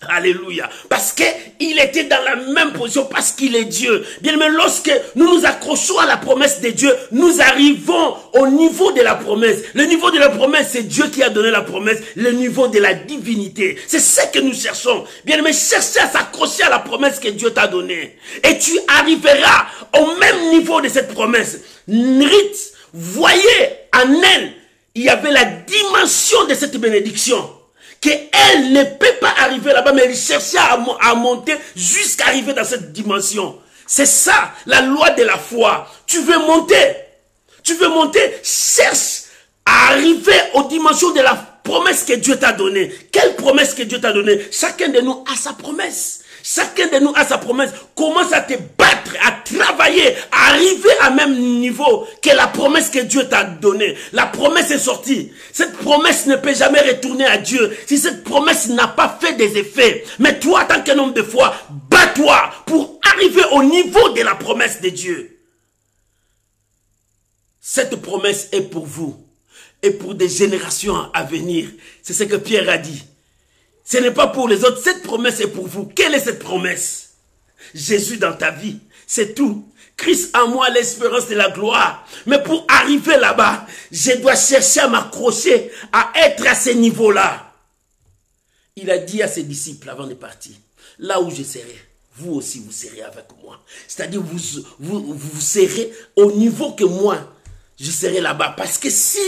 Alléluia. Parce qu'il était dans la même position, parce qu'il est Dieu. Bien, mais lorsque nous nous accrochons à la promesse de Dieu, nous arrivons au niveau de la promesse. Le niveau de la promesse, c'est Dieu qui a donné la promesse. Le niveau de la divinité, c'est ce que nous cherchons. Bien, mais cherchez à s'accrocher à la promesse que Dieu t'a donnée. Et tu arriveras au même niveau de cette promesse. Ruth, voyez en elle, il y avait la dimension de cette bénédiction. Qu'elle ne peut pas arriver là-bas, mais elle cherchait à monter jusqu'à arriver dans cette dimension. C'est ça, la loi de la foi. Tu veux monter, cherche à arriver aux dimensions de la promesse que Dieu t'a donnée. Quelle promesse que Dieu t'a donnée? Chacun de nous a sa promesse. Chacun de nous a sa promesse. Commence à te battre, à travailler, à arriver à même niveau que la promesse que Dieu t'a donnée. La promesse est sortie. Cette promesse ne peut jamais retourner à Dieu si cette promesse n'a pas fait des effets. Mais toi, en tant qu'un homme de foi, bats-toi pour arriver au niveau de la promesse de Dieu. Cette promesse est pour vous et pour des générations à venir. C'est ce que Pierre a dit. Ce n'est pas pour les autres, cette promesse est pour vous. Quelle est cette promesse? Jésus dans ta vie, c'est tout. Christ en moi, l'espérance de la gloire. Mais pour arriver là-bas, je dois chercher à m'accrocher, à être à ce niveau-là. Il a dit à ses disciples avant de partir, là où je serai, vous aussi vous serez avec moi. C'est-à-dire vous serez au niveau que moi, je serai là-bas. Parce que si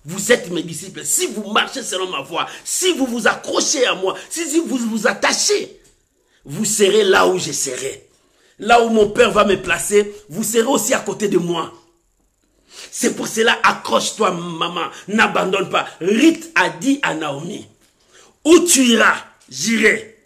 vous êtes mes disciples, si vous marchez selon ma voie, si vous vous accrochez à moi, si vous vous attachez, vous serez là où je serai. Là où mon Père va me placer, vous serez aussi à côté de moi. C'est pour cela, accroche-toi, maman. N'abandonne pas. Ruth a dit à Naomi, où tu iras, j'irai.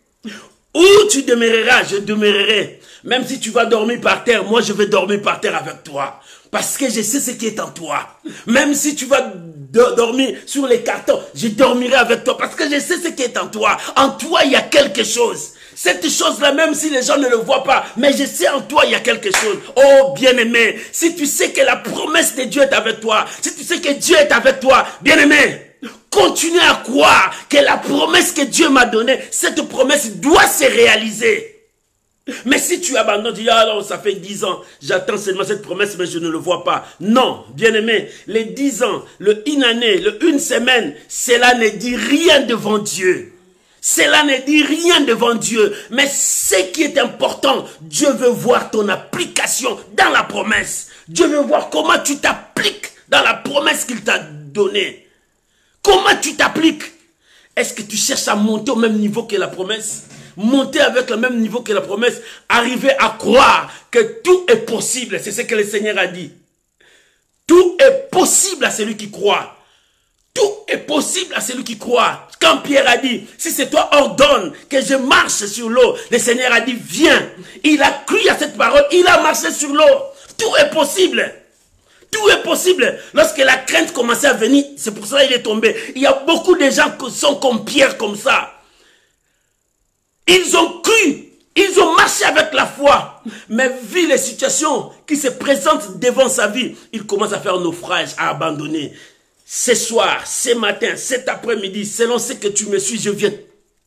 Où tu demeureras, je demeurerai. Même si tu vas dormir par terre, moi je vais dormir par terre avec toi. Parce que je sais ce qui est en toi. Même si tu vas dormir sur les cartons, je dormirai avec toi. Parce que je sais ce qui est en toi. En toi, il y a quelque chose. Cette chose-là, même si les gens ne le voient pas, mais je sais en toi, il y a quelque chose. Oh, bien-aimé, si tu sais que la promesse de Dieu est avec toi, si tu sais que Dieu est avec toi, bien-aimé, continue à croire que la promesse que Dieu m'a donnée, cette promesse doit se réaliser. Mais si tu abandonnes, tu dis, ah non, ça fait 10 ans, j'attends seulement cette promesse, mais je ne le vois pas. Non, bien-aimé, les 10 ans, une année, une semaine, cela ne dit rien devant Dieu. Cela ne dit rien devant Dieu. Mais ce qui est important, Dieu veut voir ton application dans la promesse. Dieu veut voir comment tu t'appliques dans la promesse qu'il t'a donnée. Comment tu t'appliques? Est-ce que tu cherches à monter au même niveau que la promesse? Monter avec le même niveau que la promesse? Arriver à croire que tout est possible. C'est ce que le Seigneur a dit. Tout est possible à celui qui croit. Tout est possible à celui qui croit. Quand Pierre a dit, si c'est toi, ordonne que je marche sur l'eau. Le Seigneur a dit, viens. Il a cru à cette parole, il a marché sur l'eau. Tout est possible. Tout est possible. Lorsque la crainte commençait à venir, c'est pour ça qu'il est tombé. Il y a beaucoup de gens qui sont comme Pierre, comme ça. Ils ont cru. Ils ont marché avec la foi. Mais vu les situations qui se présentent devant sa vie, il commence à faire naufrage, à abandonner. Ce soir, ce matin, cet après-midi, selon ce que tu me suis, je viens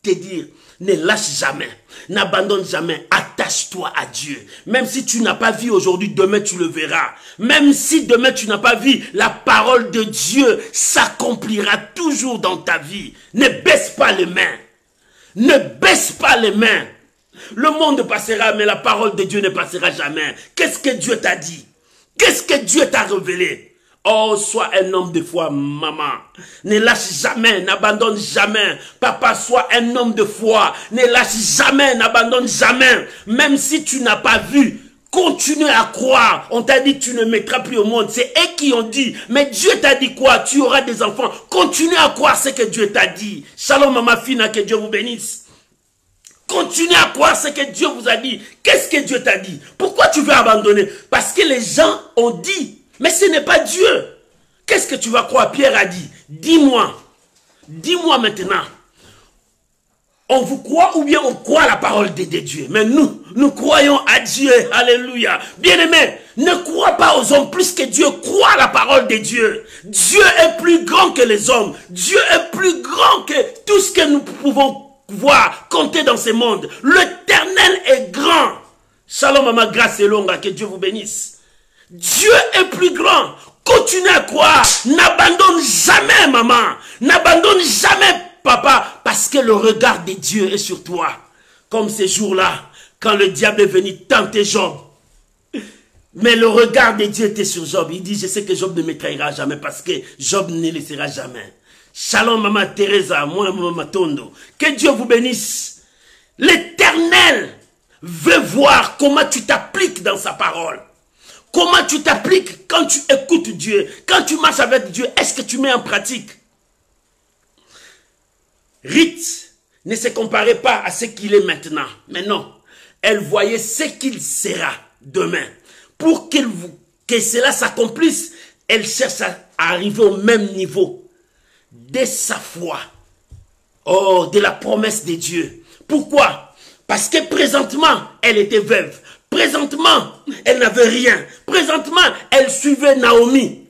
te dire, ne lâche jamais, n'abandonne jamais, attache-toi à Dieu. Même si tu n'as pas vu aujourd'hui, demain tu le verras. Même si demain tu n'as pas vu, la parole de Dieu s'accomplira toujours dans ta vie. Ne baisse pas les mains. Ne baisse pas les mains. Le monde passera, mais la parole de Dieu ne passera jamais. Qu'est-ce que Dieu t'a dit? Qu'est-ce que Dieu t'a révélé? Oh, sois un homme de foi, maman. Ne lâche jamais, n'abandonne jamais. Papa, sois un homme de foi. Ne lâche jamais, n'abandonne jamais. Même si tu n'as pas vu, continue à croire. On t'a dit que tu ne mettras plus au monde. C'est eux qui ont dit. Mais Dieu t'a dit quoi? Tu auras des enfants. Continue à croire ce que Dieu t'a dit. Shalom, maman Fina, que Dieu vous bénisse. Continuez à croire ce que Dieu vous a dit. Qu'est-ce que Dieu t'a dit? Pourquoi tu veux abandonner? Parce que les gens ont dit. Mais ce n'est pas Dieu. Qu'est-ce que tu vas croire? Pierre a dit, dis-moi. Dis-moi maintenant. On vous croit ou bien on croit à la parole de Dieu? Mais nous croyons à Dieu. Alléluia. Bien-aimé, ne crois pas aux hommes plus que Dieu. Crois à la parole de Dieu. Dieu est plus grand que les hommes. Dieu est plus grand que tout ce que nous pouvons voir, compter dans ce monde. L'Éternel est grand. Shalom, maman, grâce et longue, que Dieu vous bénisse. Dieu est plus grand. Continue à croire. N'abandonne jamais, maman. N'abandonne jamais, papa. Parce que le regard de Dieu est sur toi. Comme ces jours-là, quand le diable est venu tenter Job. Mais le regard de Dieu était sur Job. Il dit, je sais que Job ne me trahira jamais. Parce que Job ne laissera jamais. Shalom, maman Teresa. Moi, maman Tondo. Que Dieu vous bénisse. L'Éternel veut voir comment tu t'appliques dans sa parole. Comment tu t'appliques quand tu écoutes Dieu, quand tu marches avec Dieu, est-ce que tu mets en pratique? Ruth ne se comparait pas à ce qu'il est maintenant. Mais non, elle voyait ce qu'il sera demain. Pour que cela s'accomplisse, elle cherche à arriver au même niveau de sa foi. Oh, de la promesse de Dieu. Pourquoi? Parce que présentement, elle était veuve. Présentement, elle n'avait rien. Présentement, elle suivait Naomi.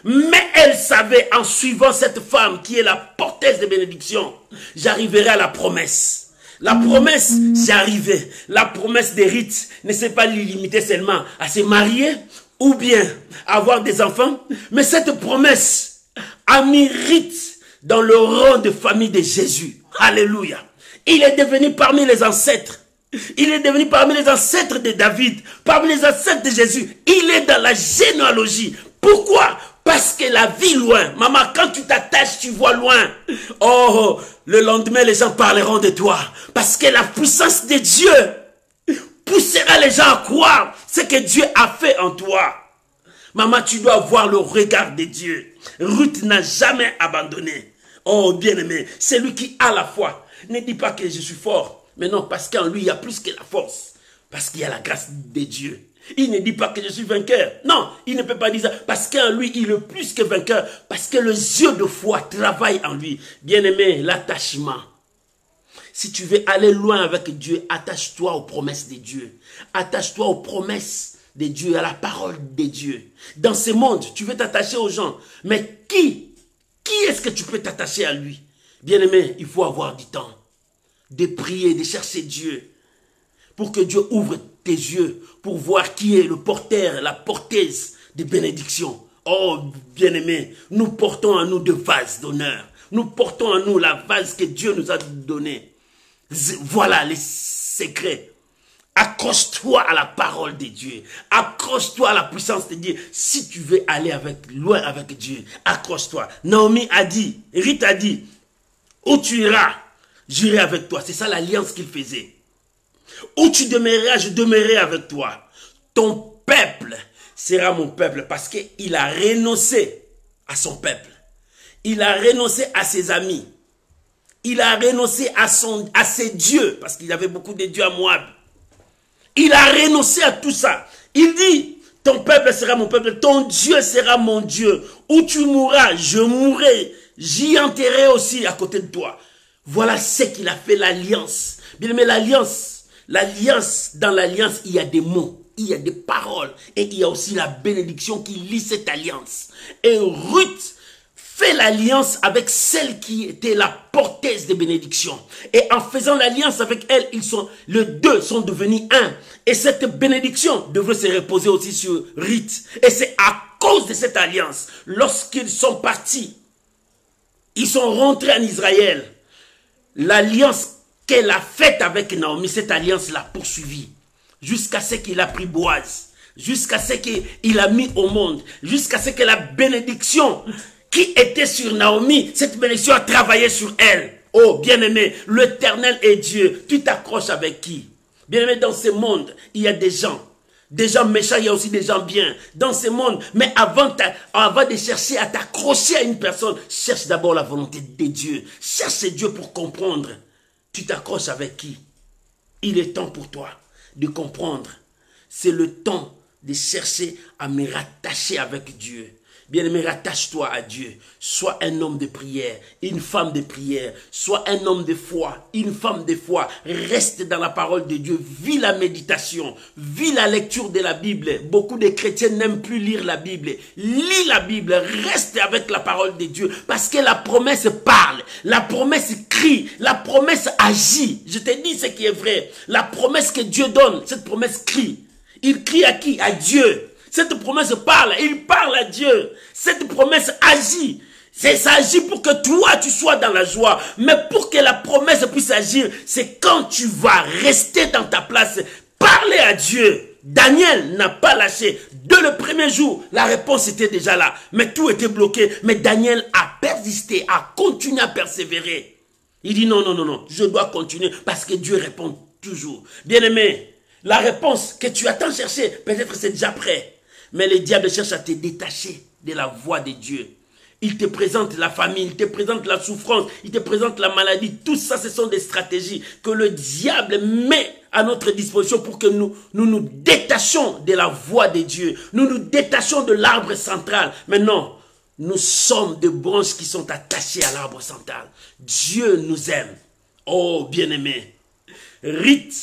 Mais elle savait, en suivant cette femme qui est la porteuse de bénédiction, j'arriverai à la promesse. La promesse, c'est arrivé. La promesse de Ruth ne s'est pas limitée seulement à se marier ou bien avoir des enfants. Mais cette promesse a mis Ruth dans le rang de famille de Jésus. Alléluia. Il est devenu parmi les ancêtres. Il est devenu parmi les ancêtres de David, parmi les ancêtres de Jésus. Il est dans la généalogie. Pourquoi? Parce que la vie loin. Maman, quand tu t'attaches, tu vois loin. Oh, le lendemain, les gens parleront de toi. Parce que la puissance de Dieu poussera les gens à croire ce que Dieu a fait en toi. Maman, tu dois voir le regard de Dieu. Ruth n'a jamais abandonné. Oh, bien-aimé, c'est lui qui a la foi. Ne dis pas que je suis fort. Mais non, parce qu'en lui, il y a plus que la force. Parce qu'il y a la grâce de Dieu. Il ne dit pas que je suis vainqueur. Non, il ne peut pas dire ça. Parce qu'en lui, il est plus que vainqueur. Parce que le yeux de foi travaille en lui. Bien-aimé, l'attachement. Si tu veux aller loin avec Dieu, attache-toi aux promesses de Dieu. Attache-toi aux promesses de Dieu, à la parole de Dieu. Dans ce monde, tu veux t'attacher aux gens. Mais qui est-ce que tu peux t'attacher à lui? Bien-aimé, il faut avoir du temps. De prier, de chercher Dieu. Pour que Dieu ouvre tes yeux. Pour voir qui est le porteur, la porteuse de bénédiction. Oh, bien-aimé, nous portons en nous des vases d'honneur. Nous portons en nous la vase que Dieu nous a donnée. Voilà les secrets. Accroche-toi à la parole de Dieu. Accroche-toi à la puissance de Dieu. Si tu veux aller loin avec Dieu, accroche-toi. Naomi a dit, Ruth a dit, où tu iras, j'irai avec toi. C'est ça l'alliance qu'il faisait. Où tu demeureras, je demeurerai avec toi. Ton peuple sera mon peuple parce qu'il a renoncé à son peuple. Il a renoncé à ses amis. Il a renoncé à ses dieux parce qu'il y avait beaucoup de dieux à Moab. Il a renoncé à tout ça. Il dit, ton peuple sera mon peuple, ton Dieu sera mon Dieu. Où tu mourras, je mourrai. J'y enterrerai aussi à côté de toi. Voilà ce qu'il a fait, l'alliance. Bien aimé, l'alliance, dans l'alliance, il y a des mots, il y a des paroles. Et il y a aussi la bénédiction qui lie cette alliance. Et Ruth fait l'alliance avec celle qui était la porteuse de bénédiction. Et en faisant l'alliance avec elle, les deux sont devenus un. Et cette bénédiction devrait se reposer aussi sur Ruth. Et c'est à cause de cette alliance, lorsqu'ils sont partis, ils sont rentrés en Israël, l'alliance qu'elle a faite avec Naomi, cette alliance l'a poursuivie. Jusqu'à ce qu'il a pris Boaz. Jusqu'à ce qu'il a mis au monde. Jusqu'à ce que la bénédiction qui était sur Naomi, cette bénédiction a travaillé sur elle. Oh, bien-aimé, l'Éternel est Dieu. Tu t'accroches avec qui? Bien-aimé, dans ce monde, il y a des gens méchants, il y a aussi des gens bien. Dans ce monde, mais avant de chercher à t'accrocher à une personne, cherche d'abord la volonté de Dieu. Cherche Dieu pour comprendre. Tu t'accroches avec qui? Il est temps pour toi de comprendre. C'est le temps de chercher à me rattacher avec Dieu. Bien-aimé, rattache-toi à Dieu. Sois un homme de prière, une femme de prière. Sois un homme de foi, une femme de foi. Reste dans la parole de Dieu. Vis la méditation. Vis la lecture de la Bible. Beaucoup de chrétiens n'aiment plus lire la Bible. Lis la Bible. Reste avec la parole de Dieu. Parce que la promesse parle. La promesse crie. La promesse agit. Je te dis ce qui est vrai. La promesse que Dieu donne, cette promesse crie. Il crie à qui? À Dieu. Cette promesse parle, il parle à Dieu. Cette promesse agit. Ça agit pour que toi, tu sois dans la joie. Mais pour que la promesse puisse agir, c'est quand tu vas rester dans ta place, parler à Dieu. Daniel n'a pas lâché. Dès le premier jour, la réponse était déjà là. Mais tout était bloqué. Mais Daniel a persisté, a continué à persévérer. Il dit non, non, non, non, je dois continuer parce que Dieu répond toujours. Bien-aimé, la réponse que tu attends chercher, peut-être c'est déjà prêt. Mais le diable cherche à te détacher de la voix de Dieu. Il te présente la famine, il te présente la souffrance, il te présente la maladie. Tout ça, ce sont des stratégies que le diable met à notre disposition pour que nous détachions de la voix de Dieu. Nous nous détachions de l'arbre central. Mais non, nous sommes des branches qui sont attachées à l'arbre central. Dieu nous aime. Oh, bien-aimé. Ruth,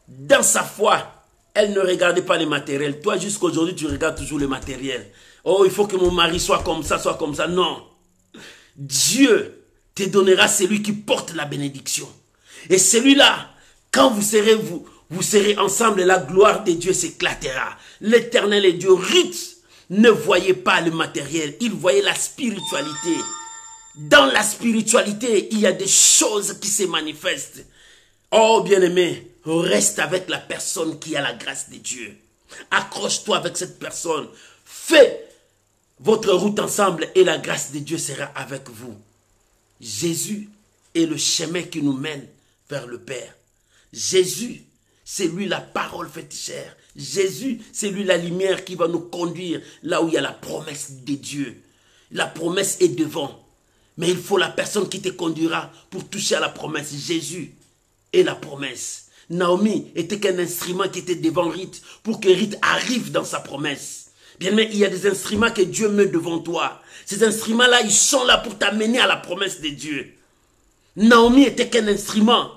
dans sa foi, elle ne regardait pas les matériels. Toi, jusqu'à aujourd'hui, tu regardes toujours les matériels. Oh, il faut que mon mari soit comme ça, soit comme ça. Non. Dieu te donnera celui qui porte la bénédiction. Et celui-là, quand vous serez ensemble, la gloire de Dieu s'éclatera. L'Éternel est Dieu. Ruth ne voyait pas le matériel. Il voyait la spiritualité. Dans la spiritualité, il y a des choses qui se manifestent. Oh, bien-aimé, reste avec la personne qui a la grâce de Dieu. Accroche-toi avec cette personne. Fais votre route ensemble et la grâce de Dieu sera avec vous. Jésus est le chemin qui nous mène vers le Père. Jésus, c'est lui la parole faite chair Jésus, c'est lui la lumière qui va nous conduire là où il y a la promesse de Dieu. La promesse est devant. Mais il faut la personne qui te conduira pour toucher à la promesse. Jésus est la promesse. Naomi était qu'un instrument qui était devant Ruth pour que Ruth arrive dans sa promesse. Bien, mais il y a des instruments que Dieu met devant toi. Ces instruments-là, ils sont là pour t'amener à la promesse de Dieu. Naomi était qu'un instrument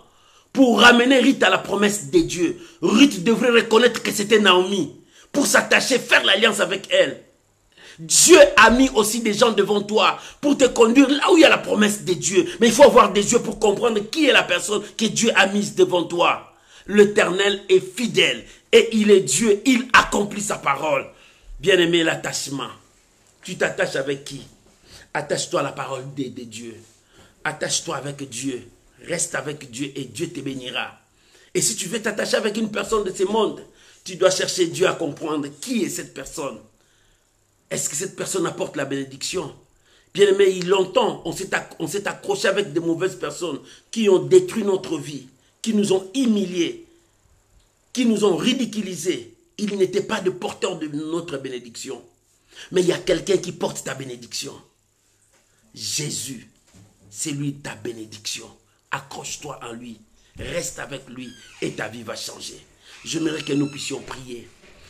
pour ramener Ruth à la promesse de Dieu. Ruth devrait reconnaître que c'était Naomi pour s'attacher, faire l'alliance avec elle. Dieu a mis aussi des gens devant toi pour te conduire là où il y a la promesse de Dieu. Mais il faut avoir des yeux pour comprendre qui est la personne que Dieu a mise devant toi. L'Éternel est fidèle et il est Dieu, il accomplit sa parole. Bien-aimé, l'attachement. Tu t'attaches avec qui? Attache-toi à la parole de Dieu. Attache-toi avec Dieu. Reste avec Dieu et Dieu te bénira. Et si tu veux t'attacher avec une personne de ce monde, tu dois chercher Dieu à comprendre qui est cette personne. Est-ce que cette personne apporte la bénédiction? Bien aimé, il y a longtemps, on s'est accroché avec de mauvaises personnes qui ont détruit notre vie, qui nous ont humiliés, qui nous ont ridiculisés. Ils n'étaient pas de porteurs de notre bénédiction. Mais il y a quelqu'un qui porte ta bénédiction. Jésus, c'est lui ta bénédiction. Accroche-toi en lui, reste avec lui et ta vie va changer. J'aimerais que nous puissions prier.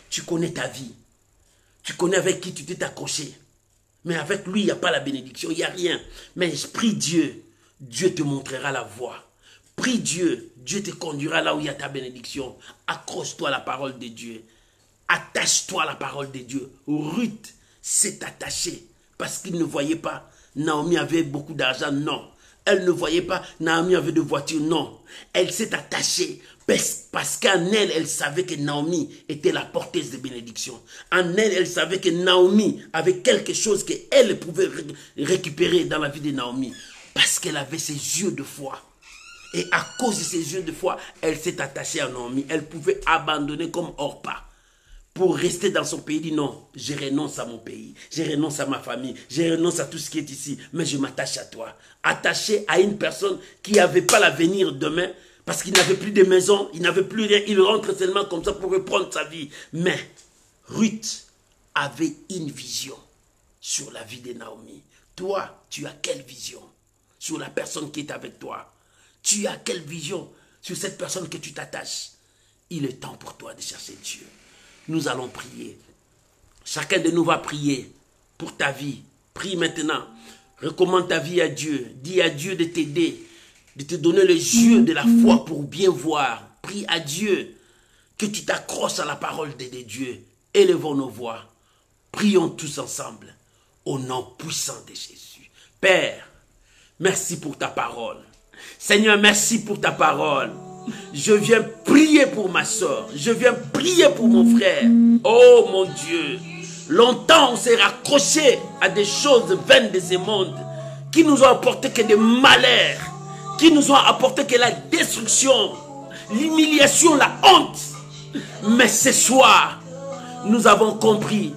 Tu connais ta vie. Tu connais avec qui tu t'es accroché. Mais avec lui, il n'y a pas la bénédiction, il n'y a rien. Mais prie Dieu, Dieu te montrera la voie. Prie Dieu, Dieu te conduira là où il y a ta bénédiction. Accroche-toi à la parole de Dieu. Attache-toi à la parole de Dieu. Ruth s'est attachée parce qu'il ne voyait pas. Naomi avait beaucoup d'argent, non. Elle ne voyait pas, Naomi avait de voitures, non. Elle s'est attachée parce qu'en elle, elle savait que Naomi était la porteuse de bénédiction. En elle, elle savait que Naomi avait quelque chose qu'elle pouvait récupérer dans la vie de Naomi. Parce qu'elle avait ses yeux de foi. Et à cause de ses yeux de foi, elle s'est attachée à Naomi. Elle pouvait abandonner comme Orpa. Pour rester dans son pays, dit non, je renonce à mon pays, je renonce à ma famille, je renonce à tout ce qui est ici, mais je m'attache à toi. Attaché à une personne qui n'avait pas l'avenir demain, parce qu'il n'avait plus de maison, il n'avait plus rien, il rentre seulement comme ça pour reprendre sa vie. Mais Ruth avait une vision sur la vie de Naomi. Toi, tu as quelle vision sur la personne qui est avec toi? Tu as quelle vision sur cette personne que tu t'attaches? Il est temps pour toi de chercher Dieu. Nous allons prier. Chacun de nous va prier pour ta vie. Prie maintenant. Recommande ta vie à Dieu. Dis à Dieu de t'aider, de te donner les yeux de la foi pour bien voir. Prie à Dieu que tu t'accroches à la parole de Dieu. Élevons nos voix. Prions tous ensemble au nom puissant de Jésus. Père, merci pour ta parole. Seigneur, merci pour ta parole. Je viens prier pour ma soeur. Je viens prier pour mon frère. Oh mon Dieu. Longtemps on s'est raccroché à des choses vaines de ce monde qui nous ont apporté que des malheurs, qui nous ont apporté que la destruction, l'humiliation, la honte. Mais ce soir, nous avons compris.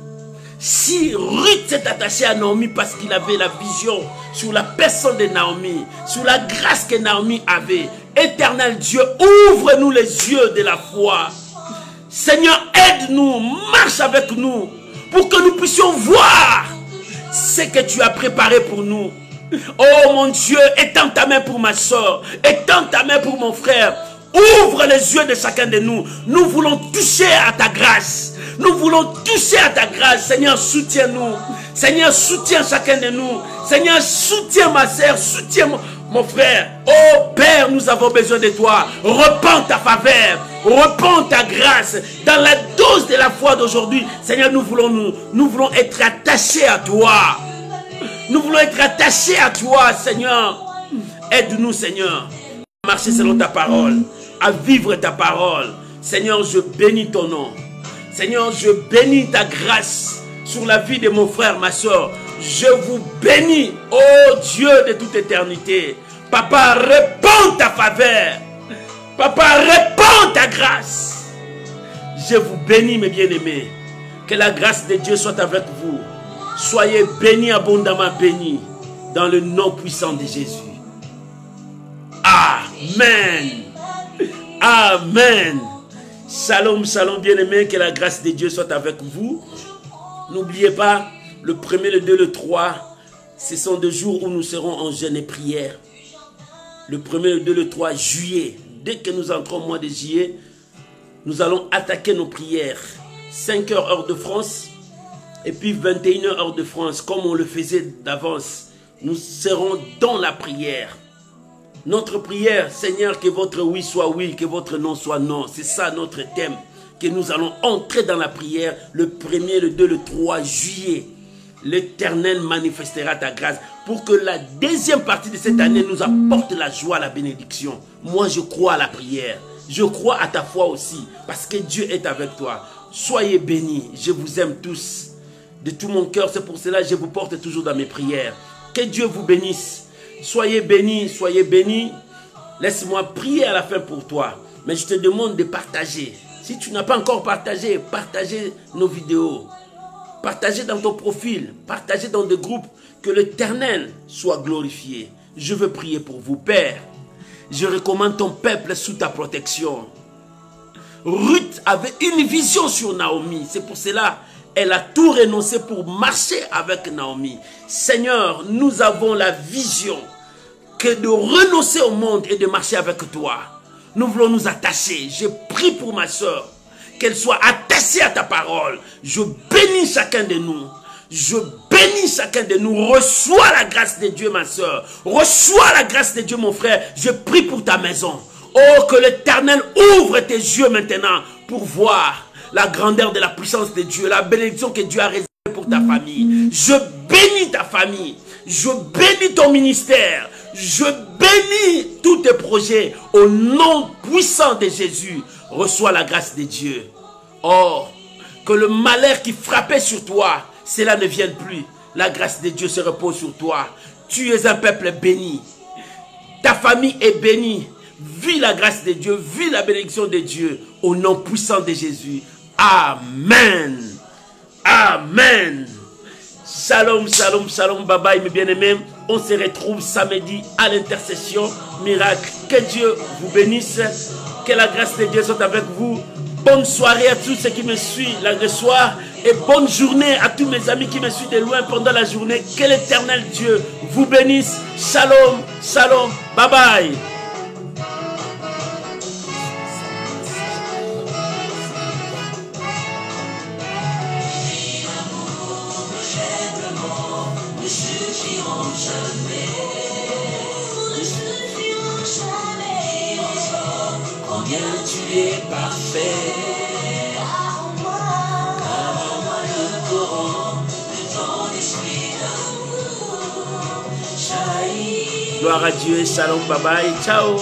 Si Ruth s'est attachée à Naomi parce qu'il avait la vision sur la personne de Naomi, sur la grâce que Naomi avait, Éternel Dieu, ouvre-nous les yeux de la foi. Seigneur, aide-nous, marche avec nous, pour que nous puissions voir ce que tu as préparé pour nous. Oh mon Dieu, étends ta main pour ma soeur, étends ta main pour mon frère. Ouvre les yeux de chacun de nous. Nous voulons toucher à ta grâce. Nous voulons toucher à ta grâce. Seigneur, soutiens-nous. Seigneur, soutiens chacun de nous. Seigneur, soutiens ma soeur, soutiens mon frère. Oh Père, nous avons besoin de toi. Repends ta faveur. Repends ta grâce. Dans la dose de la foi d'aujourd'hui, Seigneur, nous voulons être attachés à toi. Nous voulons être attachés à toi, Seigneur. Aide-nous, Seigneur, à marcher selon ta parole, à vivre ta parole. Seigneur, je bénis ton nom. Seigneur, je bénis ta grâce sur la vie de mon frère, ma soeur. Je vous bénis, ô Dieu de toute éternité. Papa, répands ta faveur. Papa, répands ta grâce. Je vous bénis, mes bien-aimés. Que la grâce de Dieu soit avec vous. Soyez bénis, abondamment bénis, dans le nom puissant de Jésus. Amen. Amen. Shalom, shalom, bien-aimés, que la grâce de Dieu soit avec vous. N'oubliez pas, le 1er, le 2, le 3, ce sont 2 jours où nous serons en jeûne et prière. Le 1er, le 2, le 3 juillet, dès que nous entrons au mois de juillet, nous allons attaquer nos prières. 5h heure de France et puis 21h heure de France, comme on le faisait d'avance. Nous serons dans la prière. Notre prière, Seigneur, que votre oui soit oui, que votre non soit non. C'est ça notre thème. Que nous allons entrer dans la prière le 1er, le 2, le 3 juillet. L'Éternel manifestera ta grâce pour que la deuxième partie de cette année nous apporte la joie, la bénédiction. Moi, je crois à la prière. Je crois à ta foi aussi parce que Dieu est avec toi. Soyez bénis. Je vous aime tous de tout mon cœur. C'est pour cela que je vous porte toujours dans mes prières. Que Dieu vous bénisse. Soyez bénis, soyez bénis. Laisse-moi prier à la fin pour toi. Mais je te demande de partager. Si tu n'as pas encore partagé, partagez nos vidéos. Partagez dans ton profil. Partagez dans des groupes. Que l'Éternel soit glorifié. Je veux prier pour vous, Père. Je recommande ton peuple sous ta protection. Ruth avait une vision sur Naomi. C'est pour cela elle a tout renoncé pour marcher avec Naomi. Seigneur, nous avons la vision que de renoncer au monde et de marcher avec toi. Nous voulons nous attacher. Je prie pour ma soeur, qu'elle soit attachée à ta parole. Je bénis chacun de nous. Je bénis chacun de nous. Reçois la grâce de Dieu, ma soeur. Reçois la grâce de Dieu, mon frère. Je prie pour ta maison. Oh, que l'Éternel ouvre tes yeux maintenant pour voir la grandeur de la puissance de Dieu, la bénédiction que Dieu a réservée pour ta famille. Je bénis ta famille. Je bénis ton ministère. Je bénis tous tes projets. Au nom puissant de Jésus, reçois la grâce de Dieu. Oh, que le malheur qui frappait sur toi, cela ne vienne plus. La grâce de Dieu se repose sur toi. Tu es un peuple béni. Ta famille est bénie. Vis la grâce de Dieu, vis la bénédiction de Dieu. Au nom puissant de Jésus. Amen. Amen. Shalom, shalom, shalom, bye bye mes bien-aimés. On se retrouve samedi à l'intercession miracle. Que Dieu vous bénisse. Que la grâce de Dieu soit avec vous. Bonne soirée à tous ceux qui me suivent le soir. Et bonne journée à tous mes amis qui me suivent de loin pendant la journée. Que l'Éternel Dieu vous bénisse. Shalom, shalom, bye bye. Combien tu es parfait, car en moi le torrent de ton esprit d'amour jaillit. Gloire à Dieu, shalom, bye bye, ciao.